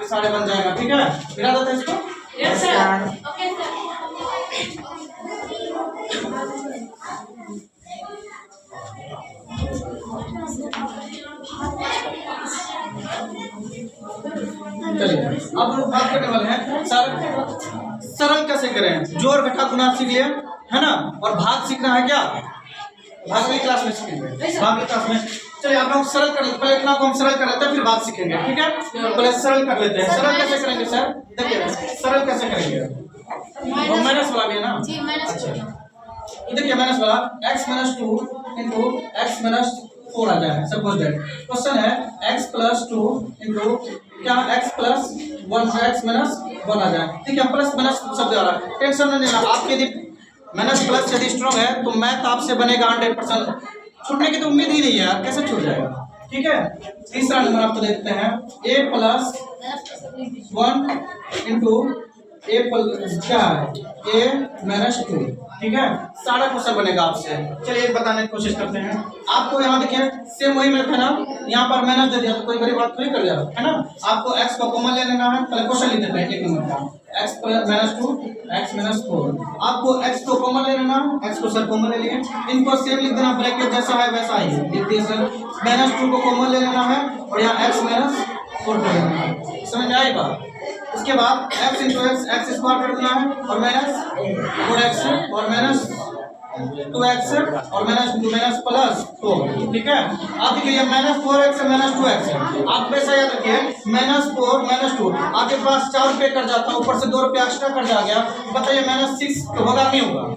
सारे बन जाएगा, ठीक है। गिरा देते हैं इसको। Yes sir. Okay sir. चलिए अब लोग बात करने वाले हैं सरल कैसे करें। जोड़ घटा गुना सीख लिए, है ना, और भाग सीखना है क्या, भाग अगली क्लास में सीखेंगे, भाग अगली क्लास में। चलिए आप लोग सरल कर लेते, पहले इतना को हम सरल कर लेते हैं फिर भाग सीखेंगे, ठीक है। पहले सरल कर लेते हैं। सरल कैसे करेंगे सर, देखिए सरल कैसे करेंगे, और माइनस वाला भी है ना जी, माइनस। देखिए माइनस वाला x-2 इंटू x-4 आ जाए, सपोज दैट क्वेश्चन है x+2 इंटू क्या x+1 x-1 आ जाए, ठीक है। प्लस माइनस शब्द आ रहा है, टेंशन नहीं लेना। आपके यदि माइनस प्लस यदि स्ट्रॉन्ग है तो मैथ आपसे बनेगा 100%, छूटने की तो उम्मीद ही नहीं है यार, कैसे छूट जाएगा, ठीक है। तीसरा नंबर आपको देखते हैं a+1 इंटू a क्या है a-2, ठीक है। सारा क्वेश्चन बनेगा आपसे। चलिए बताने की कोशिश करते हैं। आपको यहाँ देखिए सेम वही मैथ है ना, यहाँ पर माइनस दे दिया तो कोई बड़ी बात थोड़ी कर दिया, है ना। आपको x को कॉमन ले लेना है, पहले क्वेश्चन लिख देते हैं एक नंबर का, x+2 x-4। आपको x को कॉमन ले लेना, x को सर कॉमन ले लिए, इनको सेम लिख देना, ब्रैकेट जैसा है वैसा ही लिख दिया सर। -2 को कॉमन ले लेना है और यहाँ x-4 कर लेना है, समझ में आएगा। उसके बाद x इंटू x स्क्वायर कर देना है और -4x और -2x और -2 ठीक है। अब देखिए -4x से -2x आप वैसा याद रखिए, -4 -2 आपके पास 4 रुपये कर जाता है, ऊपर से 2 रुपये एक्स्ट्रा कर जा गया, बताइए -6 तो होगा नहीं होगा,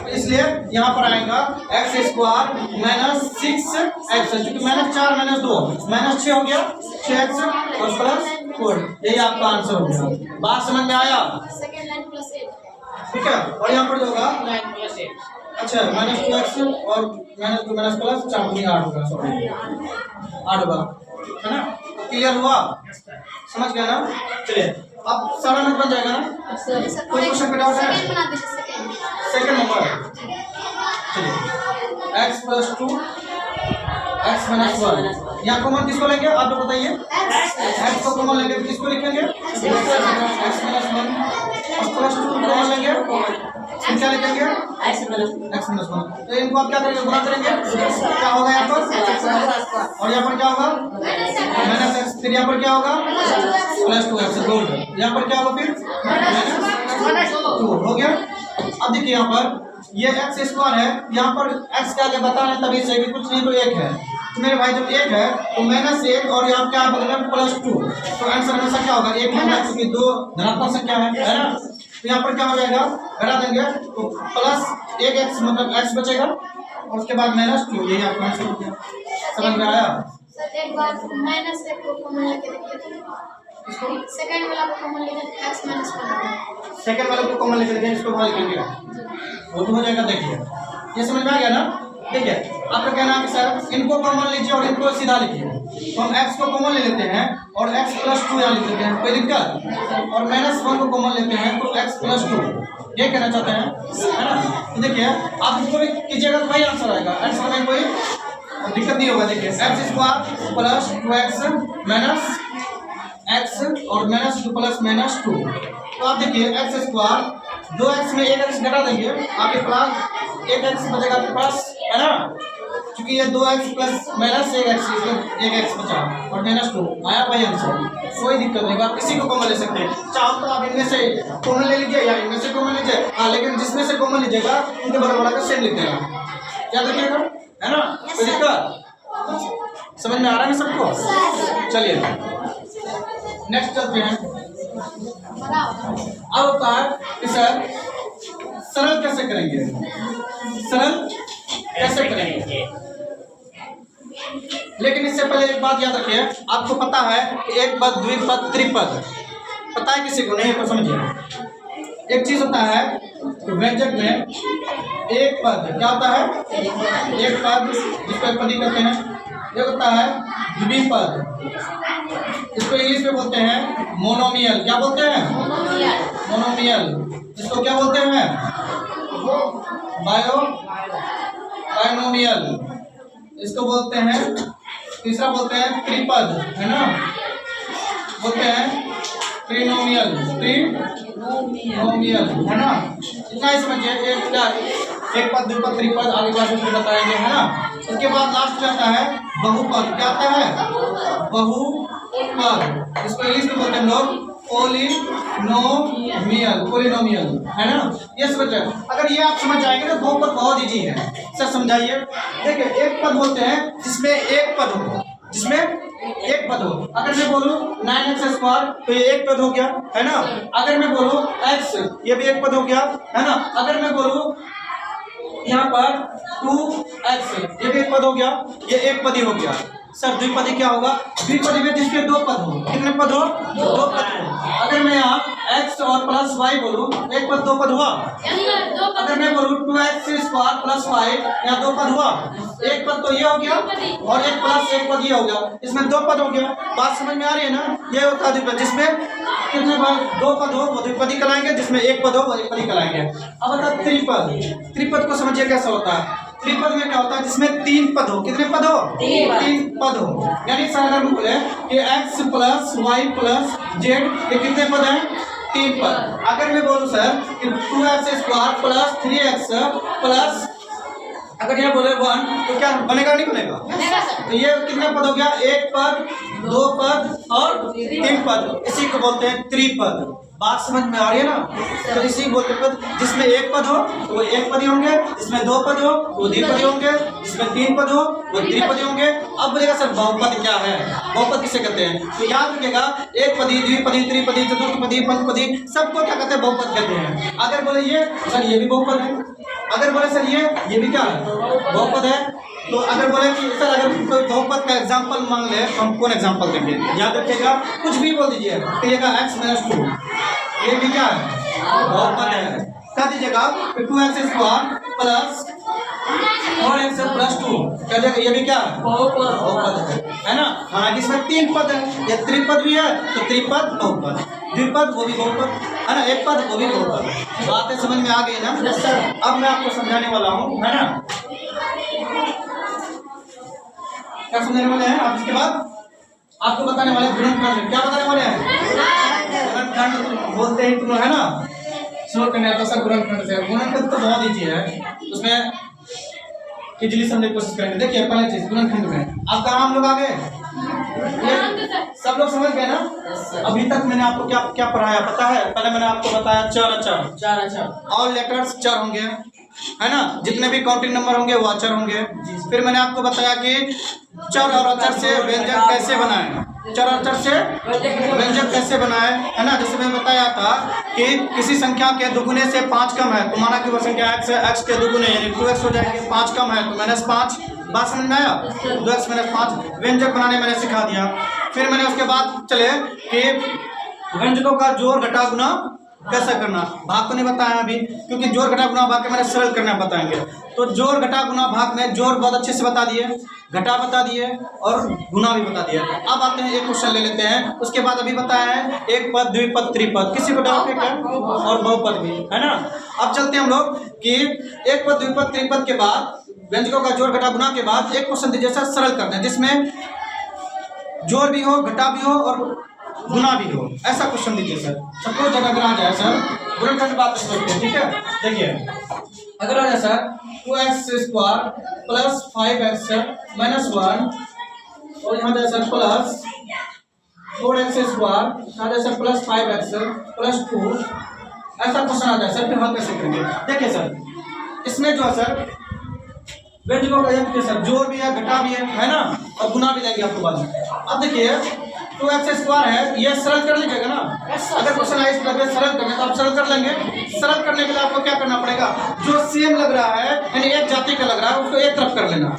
इसलिए यहाँ पर आएगा x स्क्वायर -6x, क्योंकि -4 -2 -6 हो गया 6x और +4, यही आपका आंसर हो गया। बात समझ में आया, ठीक है। और यहाँ पर जो होगा 9+8, अच्छा -2x और -2 +4 8 होगा, सॉरी 8 होगा, है ना। क्लियर हुआ, समझ गया ना। चलिए अब सारा नंबर बन जाएगा ना, कोई क्वेश्चन का डाउट है। सेकंड नंबर, चलिए x+2 x-1, यहाँ कॉमन किसको लेंगे आप लोग बताइए। x को कॉमन लेंगे किसको लिखेंगे x-1 और +2 कॉमन लेंगे क्या लिखेंगे x-1। तो इनको आप क्या करेंगे, गुणा करेंगे, क्या होगा यहाँ पर, और यहाँ पर क्या होगा -x, फिर यहाँ पर क्या होगा +2x गोल्ड, यहाँ पर क्या होगा फिर -2 हो गया। अब देखिए यहाँ पर ये x स्क्वायर है, यहाँ पर x के आगे बताना है तभी सही, कुछ नहीं तो 1 है, तो मेरे भाई जब 1 है तो -1 और यहाँ क्या बदला +2, तो आंसर हमेशा क्या होगा 1 होगा, क्योंकि 2 धनात्मक संख्या है ना। तो यहाँ पर क्या हो जाएगा, घटा देंगे तो +1x मतलब x बचेगा, और उसके बाद -2, यही आपका आंसर हो गया। समझ में आया? सर एक बार -1 को कॉमन लेके देखिए। इसको सेकंड वाला को कॉमन लेके x -1। सेकंड वाले को कॉमन लेकर देखिए, इसको हल करिए, वो तो हो जाएगा। देखिए ये समझ में आ गया ना? देखिए आपका कहना है कि सर इनको कॉमन लीजिए और इनको सीधा लिखिए। तो हम x को कॉमन ले लेते हैं और x + 2 यहाँ लिख लेते हैं, कोई दिक्कत? और -1 को कॉमन लेते हैं तो x + 2, ये कहना चाहते हैं, है ना? तो देखिए आप इसको भी कीजिएगा तो वही आंसर आएगा, आंसर में कोई दिक्कत नहीं होगा। देखिए x² + 2x -x और -2 + -2। तो आप देखिए x², 2x में 1x घटा देंगे, आपके पास 1x बचेगा आपके पास, है ना? क्योंकि ये 2x + -1x, इसमें 1x बचा और -2 आया वही आंसर, कोई दिक्कत नहीं। आप किसी को कॉमन ले सकते हैं, चाहो तो आप इनमें से कॉमन ले लीजिए या इनमें से कॉमन लीजिए। हाँ, लेकिन जिसमें से कॉमन लीजिएगा उनके बराबर का सेम लिख देना, क्या रखिएगा, है ना? कोई दिक्कत? समझ में आ रहा है सबको? चलिए नेक्स्ट चलते हैं। अब होता है कि सर सरल कैसे करेंगे, सरल कैसे करेंगे। लेकिन इससे पहले एक बात याद रखिए, आपको पता है कि एक पद, द्विपद, त्रिपद, पता है किसी को? नहीं तो समझिए, एक चीज होता है व्यंजक में एक पद, क्या होता है? एक पद, जिसको एक पदी कहते हैं। एक होता है द्विपद, इसको इंग्लिश में बोलते हैं मोनोमियल। क्या बोलते हैं? मोनोमियल। इसको क्या बोलते हैं? बायनोमियल। इसको बोलते हैं, तीसरा बोलते हैं त्रिपद, है ना? बोलते हैं ट्रिनोमियल, है ना? इतना ही समझिए। एक पद, द्विपद, त्रिपद आगे क्लास में बताएंगे, है ना? उसके बाद लास्ट में आता है बहुपद। क्या आता है? बहुपद। इसको इंग्लिश में बोलते हैं हम लोग पोलिनोमियल, है ना? ये समझ रहे? अगर ये आप समझ जाएंगे तो बहुपद बहुत इजी है। सर समझाइए। देखिए एक पद बोलते हैं जिसमें एक पद हो, जिसमें एक पद हो। अगर मैं बोलूं 9x² तो ये एक पद हो गया, है ना? अगर मैं बोलूं x, ये भी एक पद हो गया, है ना? अगर मैं बोलूं यहाँ पर 2x, ये भी एक पद हो गया, ये एक पदी हो गया। सर द्विपदी क्या होगा? द्विपदी में जिसके दो पद हो। कितने पद हो? दो पद हो। अगर मैं यहाँ x और +y बोलूं, एक पद दो पद हुआ। अगर मैं बोलूं 2x² + 5, यहाँ दो पद हुआ। एक पद तो ये हो गया और एक प्लस एक पद ये हो गया, इसमें दो पद हो गया। बात समझ में आ रही है ना? ये होता है द्विपद, जिसमें कितने पद? दो पद हो वो द्विपदी कहलाएंगे, जिसमें एक पद हो वो एक पदी कहलाएंगे। अब बता त्रिपद। त्रिपद को समझिए कैसा होता है। त्रिपद में क्या होता है? जिसमें तीन पद हो। कितने पद हो? तीन पद हो। यानी सर अगर हम बोले कि x + y + z, ये कितने पद हैं? तीन पद। अगर मैं बोलूं सर कि 2x² + 3x प्लस, अगर यहाँ बोले 1 तो क्या बनेगा? नहीं बनेगा। तो ये कितने पद हो गया? एक पद, दो पद और तीन पद। इसी को बोलते हैं त्रिपद। बात समझ में आ रही है ना? तो इसी बोलते पद, जिसमें एक पद हो तो वो एक पदी होंगे, जिसमें दो पद हो वो द्विपदी होंगे, जिसमें तीन पद हो वो त्रिपदी होंगे। अब बोलेगा सर बहुपद क्या है? बहुपद किसे कहते हैं? तो याद रखिएगा, एक पदी, द्विपदी, त्रिपदी, चतुर्थपदी, पंचपदी, सबको क्या कहते हैं? बहुपद कहते हैं। अगर बोले ये सर ये भी बहुपद है, अगर बोले सर ये भी क्या है? बहुपद है। तो अगर बोले कि सर अगर कोई बहुपद का एग्जांपल मांग ले तो हम कौन एग्जांपल देंगे? याद रखिएगा, कुछ भी बोल दीजिए, कहिएगा x - 2, ये भी क्या है? बहुपद है। कह दीजिएगा 2x² + 4x + 2, कह दीजिएगा ये भी क्या है? बहुपद है ना? हाँ, जिसमें तीन पद है। ये त्रिपद भी है तो त्रिपद बहुपद, द्विपद वो भी बहुपद, है ना? एक पद वो भी बहुपद। बातें समझ में आ गई ना? अब मैं आपको समझाने वाला हूँ, है ना? क्या समझाने वाले हैं आप? इसके बाद आपको बताने वाले गुणनखंड। क्या बताने वाले हैं? गुणनखंड बोलते हैं तुम, है ना? शुरू करने आता सर गुणनखंड से। गुणनखंड तो बहुत ईजी है, उसमें इजीली समझने की कोशिश करेंगे। देखिए पहले चीज गुणनखंड में आप कहाँ हम लोग आ गए? सब लोग समझ गए ना? अभी तक मैंने आपको क्या क्या पढ़ाया पता है? पहले मैंने आपको बताया चर अचर। ऑल लेटर्स चर होंगे, है ना, जितने भी काउंटिंग नंबर होंगे वो अचर होंगे। फिर मैंने आपको बताया कि चर और अचर से व्यंजक कैसे बनाएं, चर और अचर से व्यंजक कैसे बनाएं, है ना। जैसे मैंने बताया था कि किसी संख्या के दुगुने से 5 कम है तो माना कि वह संख्या x है, x के दुगुने यानी 2x हो जाएगी। 5 कम है तो -5, बात समझ में आया। 2x - 5 व्यंजक बनाने मैंने सिखा दिया। फिर मैंने उसके बाद चले कि व्यंजकों का जोड़ घटा गुना कैसे करना, भाग को नहीं बताया अभी क्योंकि जोड़ घटा गुना भाग के मैंने सरल करना बताएंगे। तो जोड़ घटा गुना भाग में जोड़ बहुत अच्छे से बता दिए, घटा बता दिए और गुना भी बता दिए। अब आते हैं एक क्वेश्चन ले लेते हैं, उसके बाद अभी बताया है एक पद, द्विपद, त्रिपद, किसी को डाउट है क्या, और बहुपद भी, है ना। अब चलते हैं हम लोग कि एक पद, द्विपद, त्रिपद के बाद व्यंजकों का जोड़ घटा गुना के बाद एक क्वेश्चन दीजिए सर सरल करते हैं जिसमें जोड़ भी हो, घटा भी हो और गुना भी हो, ऐसा क्वेश्चन दीजिए सर। सपोज जगह अगर आ जाए सर गुणनखंड बात करते हैं, ठीक है। देखिए अगर आ जाए सर 2x² प्लस 5x - 1 और यहाँ जाए सर प्लस 4x² यहाँ जाए सर प्लस 5x प्लस 2, ऐसा क्वेश्चन आ जाए सर, फिर हल कैसे करेंगे। देखिए सर इसमें जो है सर व्यंजकों का देखिए सर जोड़ भी है, घटा भी है ना, और गुना भी देंगे आपको बाद में। अब देखिए 2x² है, ये सरल कर लीजिएगा ना। अगर क्वेश्चन आए इस तरह सरल करने तो आप सरल कर लेंगे। सरल करने के लिए आपको क्या करना पड़ेगा, जो सेम लग रहा है यानी एक जाति का लग रहा है उसको एक तरफ कर लेना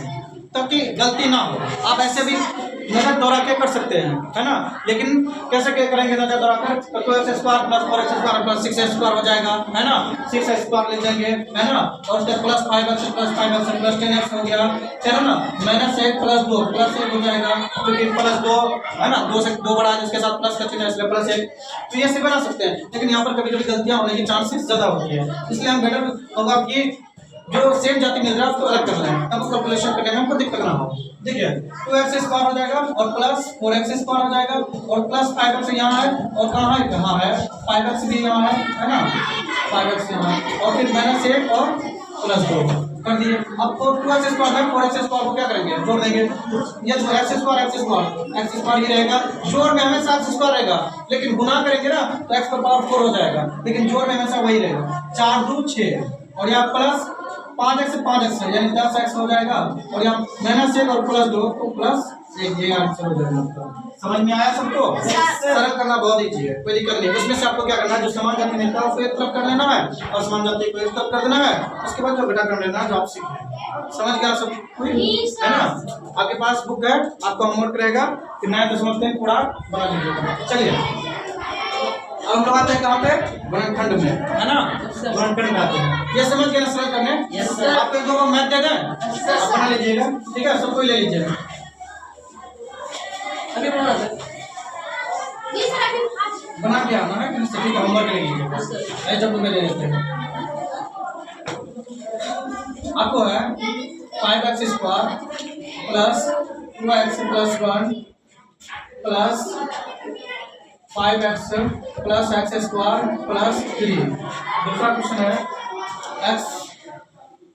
ताकि गलती ना हो। आप ऐसे भी नजर दौड़ा के कर सकते हैं, है ना, लेकिन कैसे क्या करेंगे नजर दौड़ा कर, तो 2x² plus 4x² plus 6x² हो जाएगा, है ना। 6x² ले जाएंगे, है ना, और उसके plus 5x plus 5x plus 10x हो गया, चलो ना। -1 प्लस 2 प्लस 1 हो जाएगा क्योंकि प्लस 2 है ना, 2 से 2 बड़ा है जिसके साथ प्लस का चिन्ह है इसलिए प्लस 1। तो ये से बना सकते हैं, लेकिन यहाँ पर कभी कभी गलतियाँ होने की चांसेस ज़्यादा होती है, इसलिए हम बेटर होगा कि जो सेम जाति मिल रहा है उसको अलग कर लें, तब कैलकुलेशन करने में हमको दिक्कत ना हो। देखिए 2x² हो जाएगा और प्लस 4x² हो जाएगा और प्लस 5x यहाँ है और कहाँ है, कहाँ है 5x भी यहाँ है ना, 5x यहाँ और फिर -1 और प्लस 2 कर दिए। अब 2x² है, 4x² को क्या करेंगे, जोड़ देंगे। ये x² ही रहेगा, जोड़ में हमेशा x² रहेगा, लेकिन गुना करेंगे ना तो x पर पावर 4 हो जाएगा, लेकिन जोड़ में हमेशा वही रहेगा। 4 2 6 और यहाँ प्लस 5x से 5x यानी 10x हो जाएगा और यहाँ -1 और प्लस 2 तो प्लस 1, ये आंसर हो जाएगा आपका। समझ में आया सबको? सरल करना बहुत ईजी है, कोई दिक्कत नहीं। उसमें से आपको क्या करना है, जो समान जाति मिलता है उसको एक तरफ कर लेना है और समान जाति को एक तरफ कर देना है, उसके बाद जो घटा कर लेना है जो आप सीखे। समझ गया सब कोई, है ना। आपके पास बुक है, आपको होमवर्क रहेगा, फिर नया तो समझते हैं पूरा बना लीजिएगा। चलिए अब हम लोग आते हैं कहाँ पे, गुणनखंड में, है ना। गुणनखंड में आते हैं, ये समझ गए ना सरल करने। आपको एक दो मैथ दे दें, आप बना लीजिएगा, ठीक है, सबको ले लीजिएगा। अभी बना के आना है, ठीक है, होमवर्क ले लीजिएगा, ऐसा बुक में ले लेते हैं। आपको है 5x² plus 2x plus 1 plus 5x plus x² plus 3। दूसरा क्वेश्चन है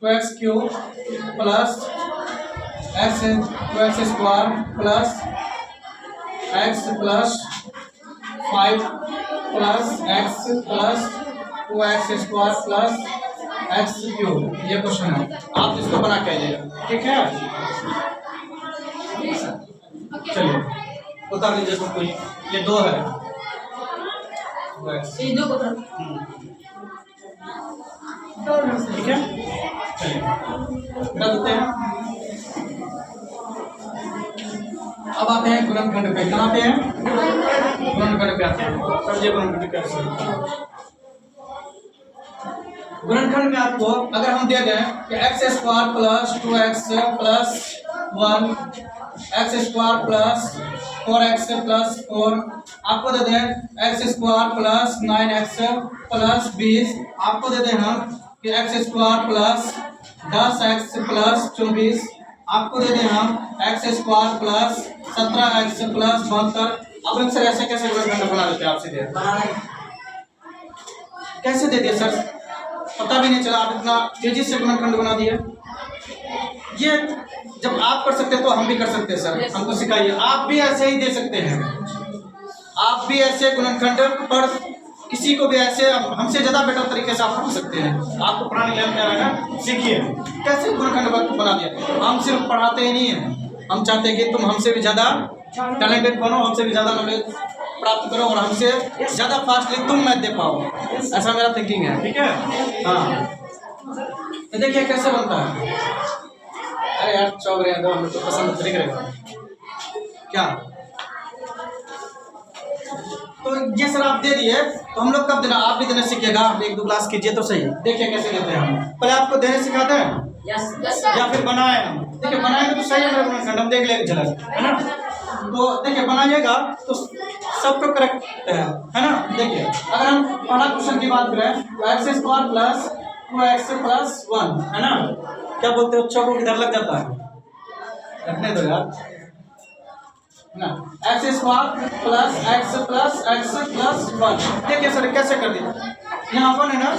2x³ plus 2x² plus x plus 5 plus x plus 2x² plus x³ ये क्वेश्चन है, आप इसको बना के आइएगा, ठीक है। चलिए उतार लीजिए सबको, ये 2 है, ये 2 को ठीक है। चलिए बता देते हैं। अब आते हैं गुणनखंड पे, कहाँ पे हैं, गुणनखंड पे आते हैं। समझिए गुणनखंड कैसे, गुणनखंड में आपको अगर हम दे दें कि x² plus 2x plus 1 x² plus 4x plus 4, आपको दे दें x² प्लस 9x प्लस 20, आपको दे दें हम कि x² प्लस 10x प्लस 24, आपको दे दें हम x² प्लस 17x प्लस 72। अब सर ऐसे कैसे गुणनखंड बना देते हैं, आप सीधे कैसे दे दिए सर, पता भी नहीं चला, आप इतना तेजी से गुणनखंड बना दिए। ये जब आप कर सकते हैं तो हम भी कर सकते हैं सर, हमको सिखाइए। आप भी ऐसे ही दे सकते हैं, आप भी ऐसे गुणनखंड किसी को भी ऐसे हमसे ज़्यादा बेटर तरीके से आप पूछ सकते हैं। आपको पुराने ज्ञान क्या रहेगा, सीखिए कैसे गुणखंड बना दिया। हम सिर्फ पढ़ाते ही नहीं हैं, हम चाहते हैं कि तुम हमसे भी ज़्यादा टैलेंटेड बनो, हमसे भी ज़्यादा नॉलेज प्राप्त करो और हमसे ज़्यादा फास्टली तुम मैथ दे पाओ। ऐसा मेरा थिंकिंग है, ठीक है। हाँ, तो देखिए कैसे बनता है। अरे यार चौक रहे हैं तो हम तो पसंद नहीं करेगा क्या। तो ये सर आप दे दिए, तो हम लोग कब देना, आप भी देना सीखिएगा। आप 1-2 क्लास कीजिए तो सही। देखिए कैसे देते हैं हम, पहले आपको देने सिखाते हैं या फिर बनाए हम। देखिए बनाएंगे तो सही है मेरा गुणनखंड, हम देख लेंगे झलक, है ना। तो देखिए बनाइएगा तो सब तो करेक्ट है ना। देखिए अगर हम पहला क्वेश्चन की बात करें तो x² प्लस 2x प्लस 1 है ना। क्या बोलते हो, चौकों किधर लग जाता है, रखने दो यार ना। x² plus x plus 1। देखिए सर कैसे कर दिया, यहाँ 1 है ना,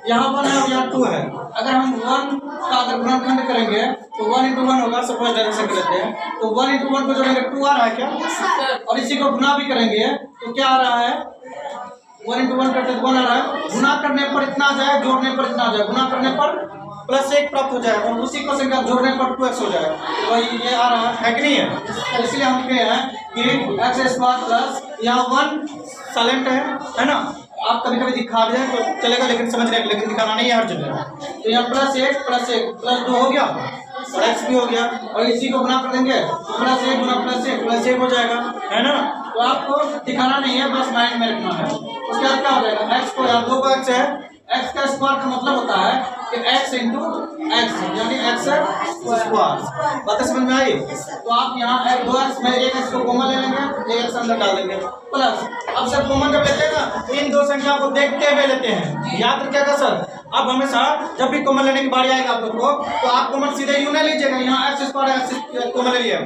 यहाँ 1 है और यहाँ 2 है। अगर हम 1 का अगर गुणनखंड करेंगे तो 1 × 1 होगा। सपोज डायरेक्शन कर लेते हैं तो 1 × 1 को जोड़ेंगे 2 आ रहा है क्या, और इसी को गुना भी करेंगे तो क्या आ रहा है, 1 × 1 करते 1 आ रहा है। गुना करने पर इतना आ जाए, जोड़ने पर इतना आ जाए, गुना करने पर +1 प्राप्त हो जाए और उसी को संख्या जोड़ने पर 2x हो जाए। तो वही ये आ रहा है कि नहीं है। तो इसलिए हम कहे हैं कि x² प्लस यहाँ 1 साइलेंट है ना। आप कभी कभी दिखा भी जाए तो चलेगा, लेकिन समझ रहे हैं, लेकिन दिखाना नहीं है हर जगह। तो यहाँ +1 + 2 हो गया और x भी हो गया, और इसी को गुना कर देंगे तो +1 × +1 हो जाएगा, है ना। तो आपको दिखाना नहीं है, बस माइंड में रखना है। उसके बाद क्या हो जाएगा, x को यहाँ 2 को x है, x का स्क्वायर का मतलब होता है कि x × x यानी x²। बातें समझ में आई। तो आप यहाँ 2x में एक x को कॉमन ले लेंगे, एक x अंदर डाल देंगे प्लस। अब सर कॉमन जब लेते हैं ना, इन दो संख्या को देखते हुए लेते हैं, याद रखिएगा सर। अब हमेशा जब भी कॉमन लेने की बारी आएगा आप लोग को, तो आप कॉमन सीधे यूं नहीं लीजिएगा, यहाँ x² x कॉमन ले लिया,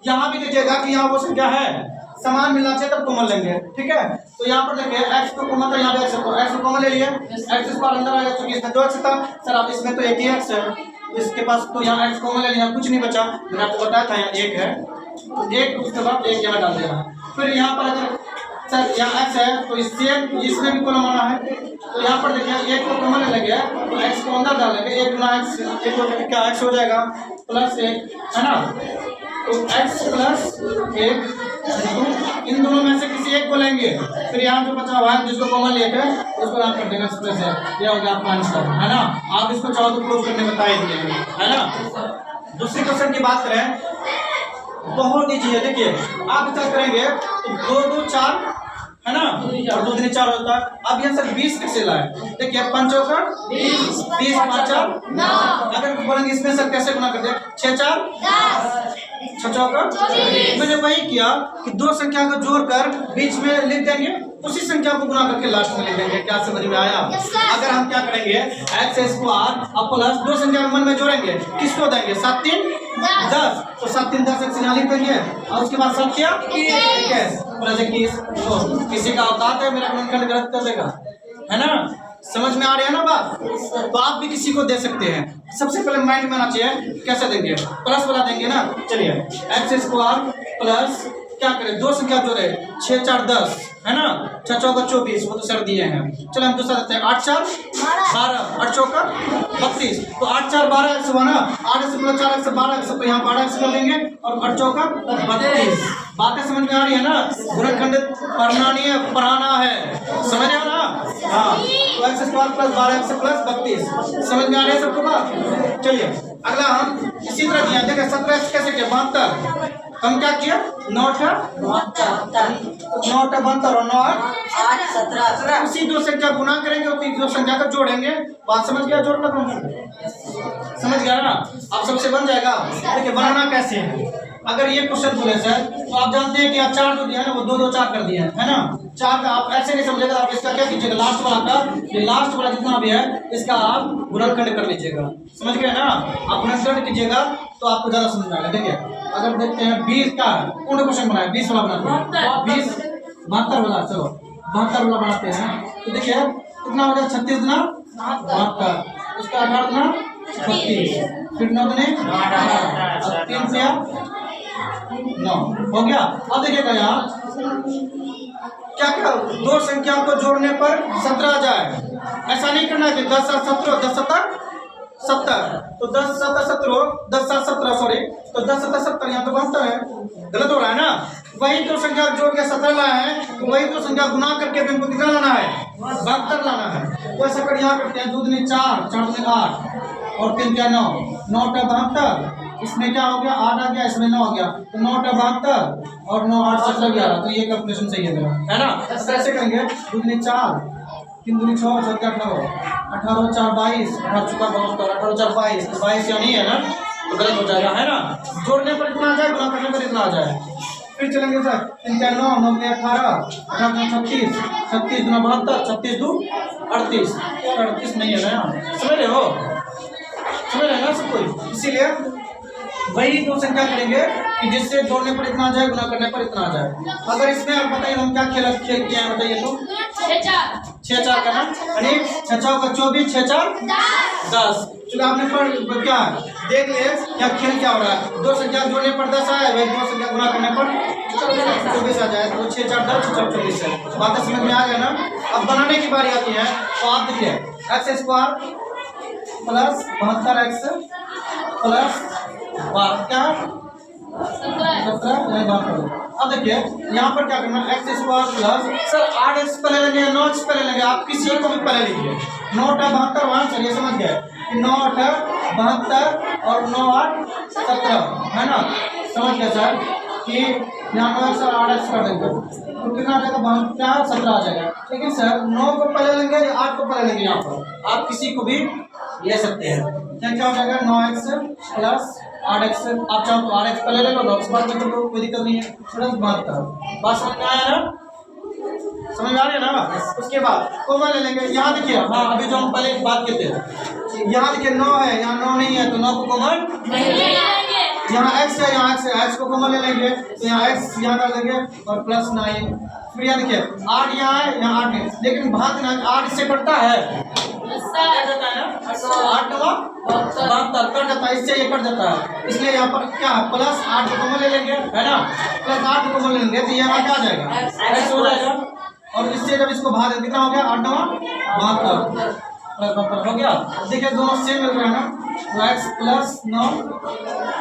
यहाँ भी लीजिएगा कि यहाँ वो संख्या है, समान मिलना चाहिए तब कॉमन लेंगे, ठीक है। तो यहाँ पर देखिए x को कॉमन था, यहाँ पे x को कॉमन ले लिए, x² अंदर आएगा क्योंकि इसमें 2x था सर। अब इसमें तो एक ही x है, इसके पास तो यहाँ x कॉमन ले लिया, कुछ नहीं बचा। मैंने आपको बताया था यहाँ 1 है, तो 1 उसके बाद 1 यहाँ डाल देना। फिर यहाँ पर अगर सर यहाँ x है तो इसमें भी कॉमन आना है, तो यहाँ पर देखिए 1 को कॉमन ले लेंगे तो x को अंदर डालेंगे, 1 × x 1 क्या x हो जाएगा +1 है ना। तो x + 1 इन दोनों में से किसी एक को लेंगे, फिर यहाँ जो बचा हुआ है जिसको कॉमन लिए थे उसको यहाँ कर देंगे एक्सप्रेस है। ये हो गया आपका आंसर, है ना। आप इसको चाहो तो प्रूव करने बता ही दिए, है ना। दूसरी क्वेश्चन की बात करें, बहुत ईजी है। देखिए आप क्या करेंगे तो 2 2 4 है ना, और 2 3 4 होता है। अब यहाँ सर 20 कैसे लाए, देखिए 5 चौका 20, 20 5 4 9। अगर बोलेंगे इसमें सर कैसे गुना कर दे, 6 4 10, 6 चौका। मैंने वही किया कि 2 संख्या को जोड़कर बीच में लिख देंगे, उसी संख्या को गुना करके लास्ट में लिख देंगे। क्या समझ में आया। अगर हम क्या करेंगे x² और प्लस 2 संख्या को मन में जोड़ेंगे, किसको देंगे 7 3 10, तो 7 3 10 x यहाँ लिख देंगे और उसके बाद 7 क्या 21 प्लस 21। तो किसी का औकात है मेरा गुणनखंड गलत कर देगा, है ना। समझ में आ रही है ना बात। तो आप भी किसी को दे सकते हैं, सबसे पहले माइंड में आना चाहिए कैसे देंगे, प्लस वाला देंगे ना। चलिए x² प्लस क्या करें, 2 संख्या जोड़े 6 4 10 है ना, 6 चौका 24, वो तो सर दिए हैं। चलो हम दूसरा देते हैं 8 4 12, 8 चौका 32, तो 8 4 12 x हुआ ना, 8 x + 4 x 12 x, तो यहाँ 12 x कर देंगे और 8 चौका 32। बातें समझ में आ रही है ना। गुणनखंड पढ़ना नहीं है, पढ़ाना है, समझ रहे हो ना। हाँ, तो x² + 12x + 32 समझ में आ रही है सबको बात। चलिए अगला हम इसी तरह दिया, देखिए 17x कैसे किया 72, हम क्या किया 9 72 और 9 8 17। उसी 2 संख्या गुना करेंगे और 2 संख्या को जोड़ेंगे। बात समझ गया, जोड़ना समझ गया ना। अब सबसे बन जाएगा। देखिए बनाना कैसे है, अगर ये क्वेश्चन बोले सर तो आप जानते हैं कि आप 4 जो दिया है ना वो 2 2 4 कर दिया है ना। 4 का आप ऐसे नहीं समझेगा, आप इसका क्या कीजिएगा, लास्ट वाला का ये लास्ट वाला जितना भी है इसका आप गुणनखंड कर लीजिएगा, समझ गए ना। आप गुणनखंड कीजिएगा तो आपको ज्यादा समझ में आएगा। देखिए अगर देखते हैं 20 का कौन क्वेश्चन बनाया, 20 वाला बनाते हैं, 20 72 वाला, चलो 72 वाला बनाते हैं। तो देखिए कितना हो गया 36 गुना 72, उसका 18 गुना 36, फिर 9 गुने 18, 3 से 9 हो गया। अब देखिएगा यहाँ क्या क्या दो संख्या को जोड़ने पर 17 आ जाए। ऐसा नहीं करना कि 10 7 17 10 7 70, तो 10 7 17 10 7 17 सॉरी, तो 10 7 70 यहाँ तो 72 है, गलत हो रहा है ना। वही दो संख्या जोड़ के 17 लाए हैं, तो वही दो संख्या गुना करके भी हमको कितना लाना है, 72 लाना है। तो ऐसा कर यहाँ करते हैं, 2 दूनी 4 4 दूनी 8 और 3 क्या 9 9 टा 72, इसमें क्या हो गया 8 आ गया, इसमें 9 हो गया, तो 9 टा 72 और 9 8 17 11, तो ये कैलकुलेशन सही है मेरा, है ना। तो ऐसे करेंगे 2 दूनी 4 3 दूनी 6 4 4 18 4 22 18 चुका 72 18 4 22, तो 22 यहाँ नहीं है ना, तो गलत हो जाएगा, है ना। जोड़ने पर इतना आ जाए, गुणा करने पर इतना आ जाए। फिर चलेंगे सर 3 क्या 9 9 के 18 18 36 36 दूना 72 36 2 38, 38 नहीं है ना यहाँ, समझ रहे हो, समझ रहे ना सब कोई। इसीलिए वही दो संख्या करेंगे कि जिससे जोड़ने पर इतना आ जाए, गुना करने पर इतना आ जाए। अगर इसमें आप बताइए हम क्या खेल किया है, बताइए तो 6 4 का ना, यानी 6 6 का 24 6 4 10। चलो आपने पढ़ क्या देख लिए क्या खेल क्या हो रहा है, दो संख्या जोड़ने पर 10 आए, वही दो संख्या गुना करने पर 24 आ जाए, तो 6 4 10 6 24 है। बात समझ में आ गया ना। अब बनाने की बारी आती है, तो आप देखिए x square plus 72x plus क्या 17। अब देखिए यहाँ पर क्या करना, x square plus sir 8x पहले लेंगे या 9x पहले लेंगे, आप किसी को भी पहले लीजिए। 9 टा 72 वहाँ सर ये समझ गए कि 9 टा 72 और 9 8 17, है ना, समझ गए सर कि यहाँ पर सर 8x कर देंगे तो कितना आ जाएगा 72 17 आ जाएगा। लेकिन सर 9 को पहले लेंगे या 8 को पहले लेंगे, यहाँ पर आप किसी को भी ले सकते हैं। क्या हो जाएगा 9x प्लस 8x, आप चाहो तो 8x पहले ले लो, 9x बाद में तो कोई दिक्कत नहीं है, प्लस 72। बात समझ में आया ना, समझ में आ रही है ना। उसके बाद कॉमन ले लेंगे, यहाँ देखिए हाँ अभी जो हम पहले बात करते हैं, यहाँ देखिए 9 है, यहाँ 9 नहीं है, तो 9 को कॉमन यहाँ x है, यहाँ x है, x को कॉमन ले लेंगे, तो यहाँ x यहाँ डाल देंगे और प्लस 9। फिर यहाँ देखिए 8 यहाँ है, यहाँ 8 है, लेकिन भाग ना 8 इससे कटता है, कट जाता है ना, 8 नवा 72 कट जाता है, इससे ये कट जाता है, इसलिए यहाँ पर क्या है प्लस 8 को कॉमन ले लेंगे, है ना, प्लस 8 को कॉमन ले लेंगे, तो यहाँ क्या आ जाएगा x हो जाएगा, और इससे जब इसको भाग कितना हो गया 8 नवा 72 प्लस 72 हो गया। देखिए दोनों सेम मिल रहे हैं ना, तो x प्लस 9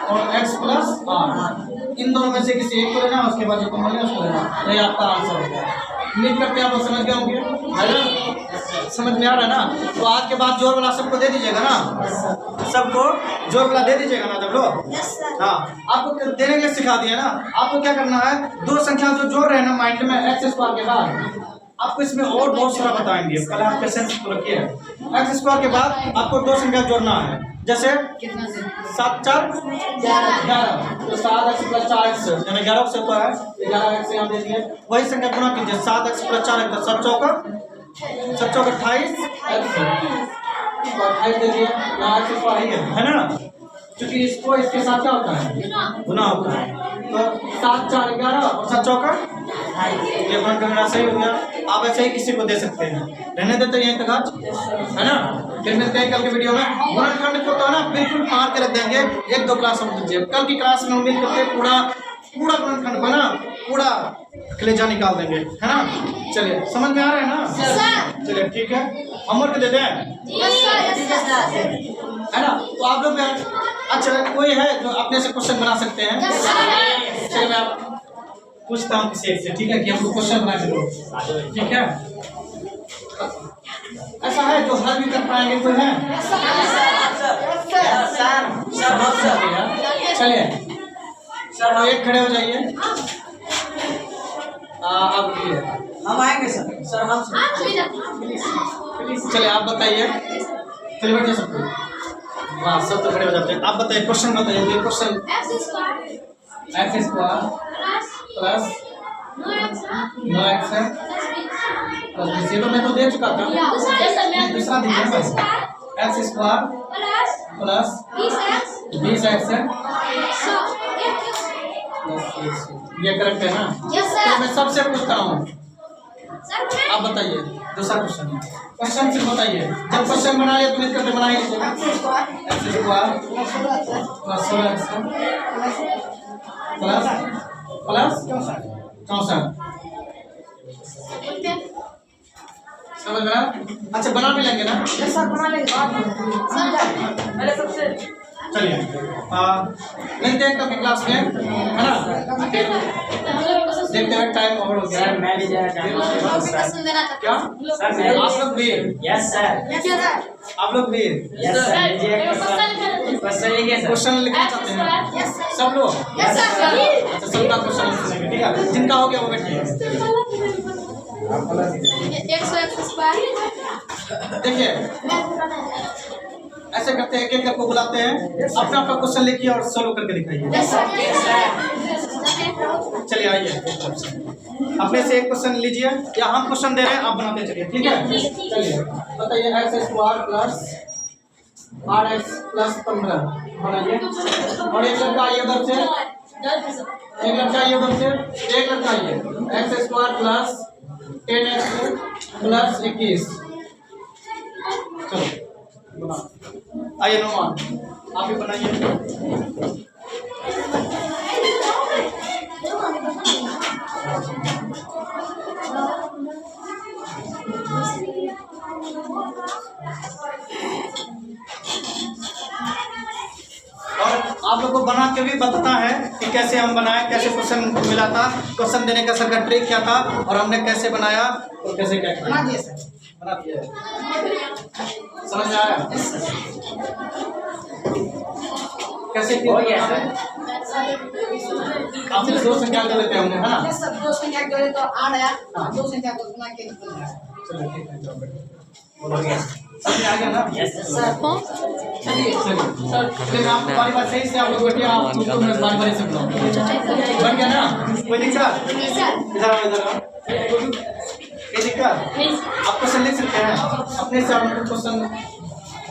और x प्लस 8, इन दोनों में से किसी एक को लेना, उसके बाद जो कॉमन है उसको लेना, ये आपका आंसर हो गया। उम्मीद करते हैं आप लोग समझ गए होंगे, है ना, समझ में आ रहा है ना। तो आज के बाद जोड़ वाला सबको दे दीजिएगा ना, सबको जोड़ वाला दे दीजिएगा ना जब लोग, हाँ आपको देने के लिए सिखा दिया ना। आपको क्या करना है, दो संख्या जो जोड़ रहे हैं ना माइंड में एक्स स्क्वायर के बाद, आपको इसमें और बहुत सारा बताएंगे, पहले आप पेशेंस को रखिए। एक्स स्क्वायर के बाद आपको दो संख्या जोड़ना है, जैसे 7 4 11, तो 7x प्लस 4x यानी 11 से होता है, 11x यहाँ दे दिए, वही संख्या गुना कीजिए 7x प्लस 4x, 7 चौका 28 दे दिए, यहाँ x स्क्वायर है ना, क्योंकि इसको इसके साथ क्या होता है गुना होता है, तो 7 4 11 और 7 चौका, ये गुणन करना सही हो गया। आप ऐसे ही किसी को दे सकते हैं, रहने देते हैं तक आज, है ना। फिर मिलते हैं कल के वीडियो में। गुणनखंड को तो ना बिल्कुल मार के रख देंगे, 1-2 क्लास हम दीजिए, कल की क्लास में उम्मीद करते हैं पूरा गुणनखंड बना पूरा कलेजा निकाल देंगे, है ना। चलिए समझ में आ रहा है ना, चलिए ठीक है, होमवर्क दे दें, है ना। तो आप लोग अच्छा कोई है जो अपने से क्वेश्चन बना सकते हैं, चलिए मैं आप पूछता हूँ किसी एक से, ठीक है, कि हमको क्वेश्चन बना के दो, ठीक है। ऐसा है जो हल भी कर पाएंगे, कोई है? चलिए सर एक खड़े हो जाइए, अब हम आएंगे सर हम चलिए आप बताइए, चलिए बैठिए सबको, हाँ सब तो खड़े हो जाते हैं। आप बताइए क्वेश्चन बताइए, question x square plus 9x plus 20, ये तो मैं तो दे चुका था, दूसरा दीजिए बस, एक्स स्क्वायर प्लस 20x ये करेक्ट है ना। तो मैं सबसे पूछता हूँ, आप बताइए दूसरा क्वेश्चन, क्वेश्चन सिर्फ बताइए, जब क्वेश्चन बना लिया तो उम्मीद करते बनाइए, x square plus 16x plus plus 64। समझ में आया? अच्छा बना भी लेंगे ना? यस सर बना लेंगे बाद में। पहले सबसे चलिए मिलते हैं कल की क्लास में, है ना? देखते हैं टाइम ओवर हो गया है। मैं भी जाना चाहता हूँ सर। क्या सर मैं आप लोग भी? Yes sir. आप लोग भी यस सर लीजिए क्वेश्चन लिखिए सर। क्वेश्चन लिखना चाहते हैं सब लोग? अच्छा सबका क्वेश्चन लिखेंगे, ठीक है? जिनका हो गया वो बैठिए। 100 स्क्वायर। देखिए ऐसे करते हैं, एक एक को बुलाते हैं, अपना अपना क्वेश्चन लिखिए और सोल्व करके दिखाइए। चलिए आइए अपने से एक क्वेश्चन लीजिए, या हम क्वेश्चन दे रहे हैं आप बनाते चलिए, ठीक है? चलिए बताइए x square plus 8x plus 15 बनाइए। और एक लड़का आइए उधर से, एक लड़का आइए उधर से, एक लड़का आइए। X square plus 10x plus 21। चलो बना आइए नोमान आप भी बनाइए। और आप लोग को बना के भी बताना है कि कैसे हम बनाए, कैसे क्वेश्चन मिला था, क्वेश्चन देने का सर का ट्रिक क्या था और हमने कैसे बनाया और कैसे क्या किया। बना दिए सर। बना दिया, समझ में आया? कैसे हो गया किया? सर। आपने दो संख्या कर लेते होंगे, है ना? यस सर 2 संख्या जोड़े तो 8 आया, 2 संख्या को गुना के निकल गया। चलो ठीक है, चलो बैठो। हो गया समझ में आ गया ना? Yes sir. चलिए चलिए आप बारी बारी सही से आप लोग बैठिए, आप लोग बारी बारी से बुलाओ। बन गया ना? कोई दिक्कत? इधर आओ इधर आओ। कोई दिक्कत? आप क्वेश्चन लिख सकते हैं अपने से, आप क्वेश्चन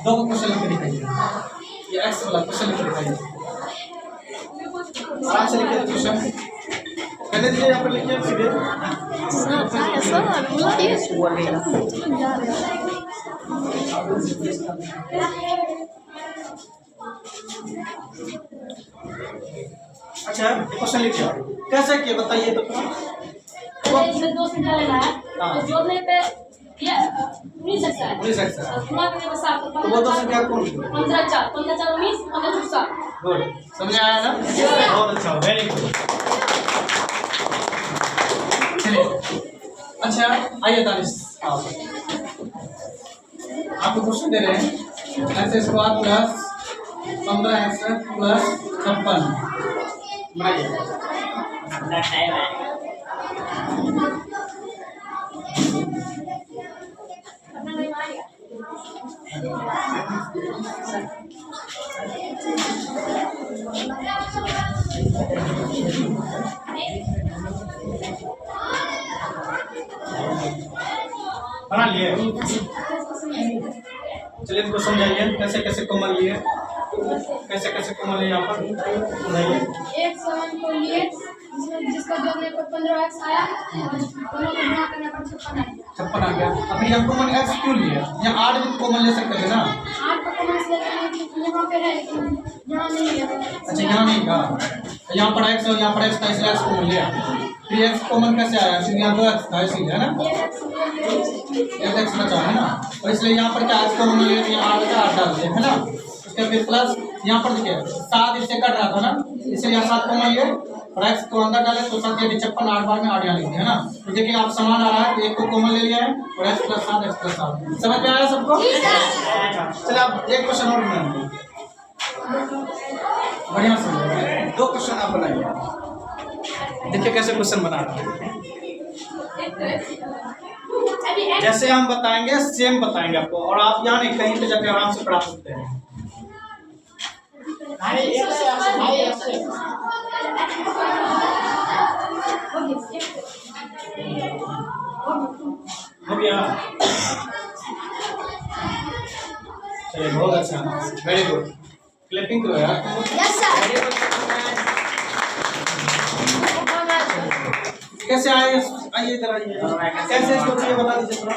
दो क्वेश्चन लिख के दिखाइए। ये एक्स वाला क्वेश्चन लिख के दिखाइए, आराम से लिखिए क्वेश्चन। पहले दीजिए यहाँ पर लिखिए सीधे। अच्छा क्वेश्चन लिखिए, कैसे किए बताइए तो। इसमें 2 संख्या लेना है तो जोड़ने पे ये 19 है। 19 है। गुणा करने पे 7 तो वो दो संख्या कौन? 15 4 15 4 19 15 7। गुड, समझ में आया ना? बहुत अच्छा, वेरी गुड। चलिए अच्छा आइए दानिश, आपको क्वेश्चन दे रहे हैं x square plus 15x plus 56 बनाइए। अपना टाइम है। बना लिए? चलिए इनको समझाइए कैसे कैसे कॉमन लिए, कैसे कैसे कॉमन लिए यहाँ पर समझाइए। एक समान को लिए जिसका जोड़ने पर 15x आया, दोनों को गुणा करने पर 56 आया। 56 आ गया। अब यहाँ कॉमन एक्स क्यों लिए? यहाँ 8 भी कॉमन ले सकते थे ना? 8 को कॉमन से लेकर यहाँ पे है लेकिन यहाँ नहीं है। अच्छा यहाँ नहीं था, यहाँ पर एक्स और यहाँ पर एक्स था इसलिए एक्स कॉमन लिया। फिर एक्स कॉमन कैसे आया? फिर यहाँ 2x था इसीलिए, है ना? एक एक्स बचा है ना, और इसलिए यहाँ पर क्या एक्स कॉमन लिया, यहाँ 8 का 8 डाल दिया, है ना? उसके फिर प्लस यहाँ पर देखिए 7 इससे कट रहा था ना, इसलिए यहाँ 7 कॉमन लिए और एक्स को अंदर डाले तो 7 56 8 बार में 8 यहाँ लिख दिया, है ना? तो देखिए आप समान आ रहा है तो एक को कॉमन ले लिया है और एक्स प्लस 7 एक्स प्लस 7। समझ में आया सबको? चलिए आप एक क्वेश्चन और बनाइए, बढ़िया से 2 क्वेश्चन आप बनाइए। देखिए कैसे क्वेश्चन बना रहे हैं, जैसे हम बताएंगे सेम बताएंगे आपको, और आप यहाँ नहीं कहीं पे जाके आराम से पढ़ा सकते हैं। हो गया? चलिए बहुत अच्छा, वेरी गुड, क्लैपिंग करो यार। Yes sir. कैसे आए? आइए इधर आइए, कैसे इसको चाहिए बता दीजिए थोड़ा।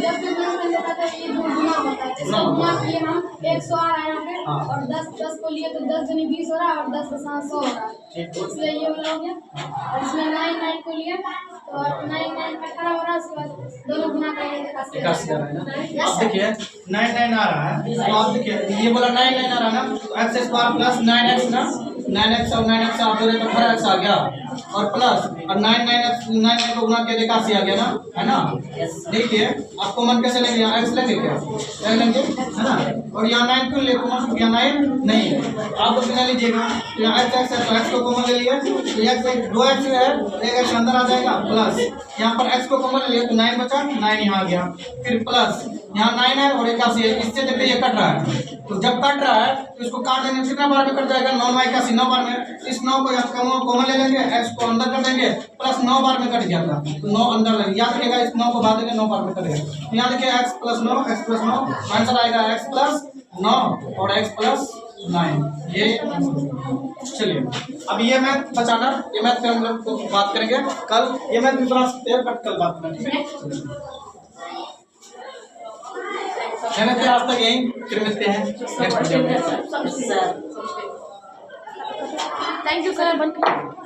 जब भी मैंने देखा था ये दो गुना होता है, इसको गुना किए हम 100 आ रहा है यहाँ पे, हाँ। और 10 को लिए तो 10 दूनी 20 हो रहा है, और 10 के साथ 100 हो रहा है, इसलिए ये वाला हो गया। और इसमें 9 को लिए तो 9 18 हो रहा है, उसके बाद दोनों गुना करेंगे 81 आ रहा है ना। अब देखिए 99 आ रहा है, तो आप देखिए ये बोला 99 आ रहा है ना, तो एक्स स्क्वायर प्लस 9x ना, 9x और 9x आप जोड़े तो 18x आ गया, और प्लस और 9 को गुना किया 81 आ गया ना, है ना। देखिए आप कॉमन कैसे लेंगे, यहाँ x लेंगे क्या, क्या लेंगे, है ना। और यहाँ 9 क्यों ले कॉमन, यहाँ 9 नहीं है, आप तो बिना लीजिएगा, यहाँ x है तो x को कॉमन ले लिए, तो x 2x है, एक x अंदर आ जाएगा, प्लस यहाँ पर x को कॉमन ले लिए तो 9 बचा, 9 यहाँ आ गया, फिर प्लस यहाँ 9 है और 81 है, इससे देखिए ये कट रहा है, तो जब कट रहा है तो इसको काट देंगे, कितना बार में कट जाएगा, 9 9 81 9 बार में, इस 9 को यहाँ कॉमन ले लेंगे, x को अंदर कर देंगे, प्लस 9 बार में कट गया था, तो 9 अंदर लगेगा, याद रखिएगा इस 9 को भाग देंगे 9 बार में कटेगा, तो यहाँ देखिए x प्लस 9 आंसर आएगा x प्लस 9 और x प्लस 9, ये चलिए। अब ये मैथ बचाना, ये मैथ पे हम लोग बात करेंगे कल, ये मैथ भी बना सकते हैं बट कल बात करेंगे, ठीक है। आज तक यही, फिर मिलते हैं नेक्स्ट वीडियो में। Thank you sir.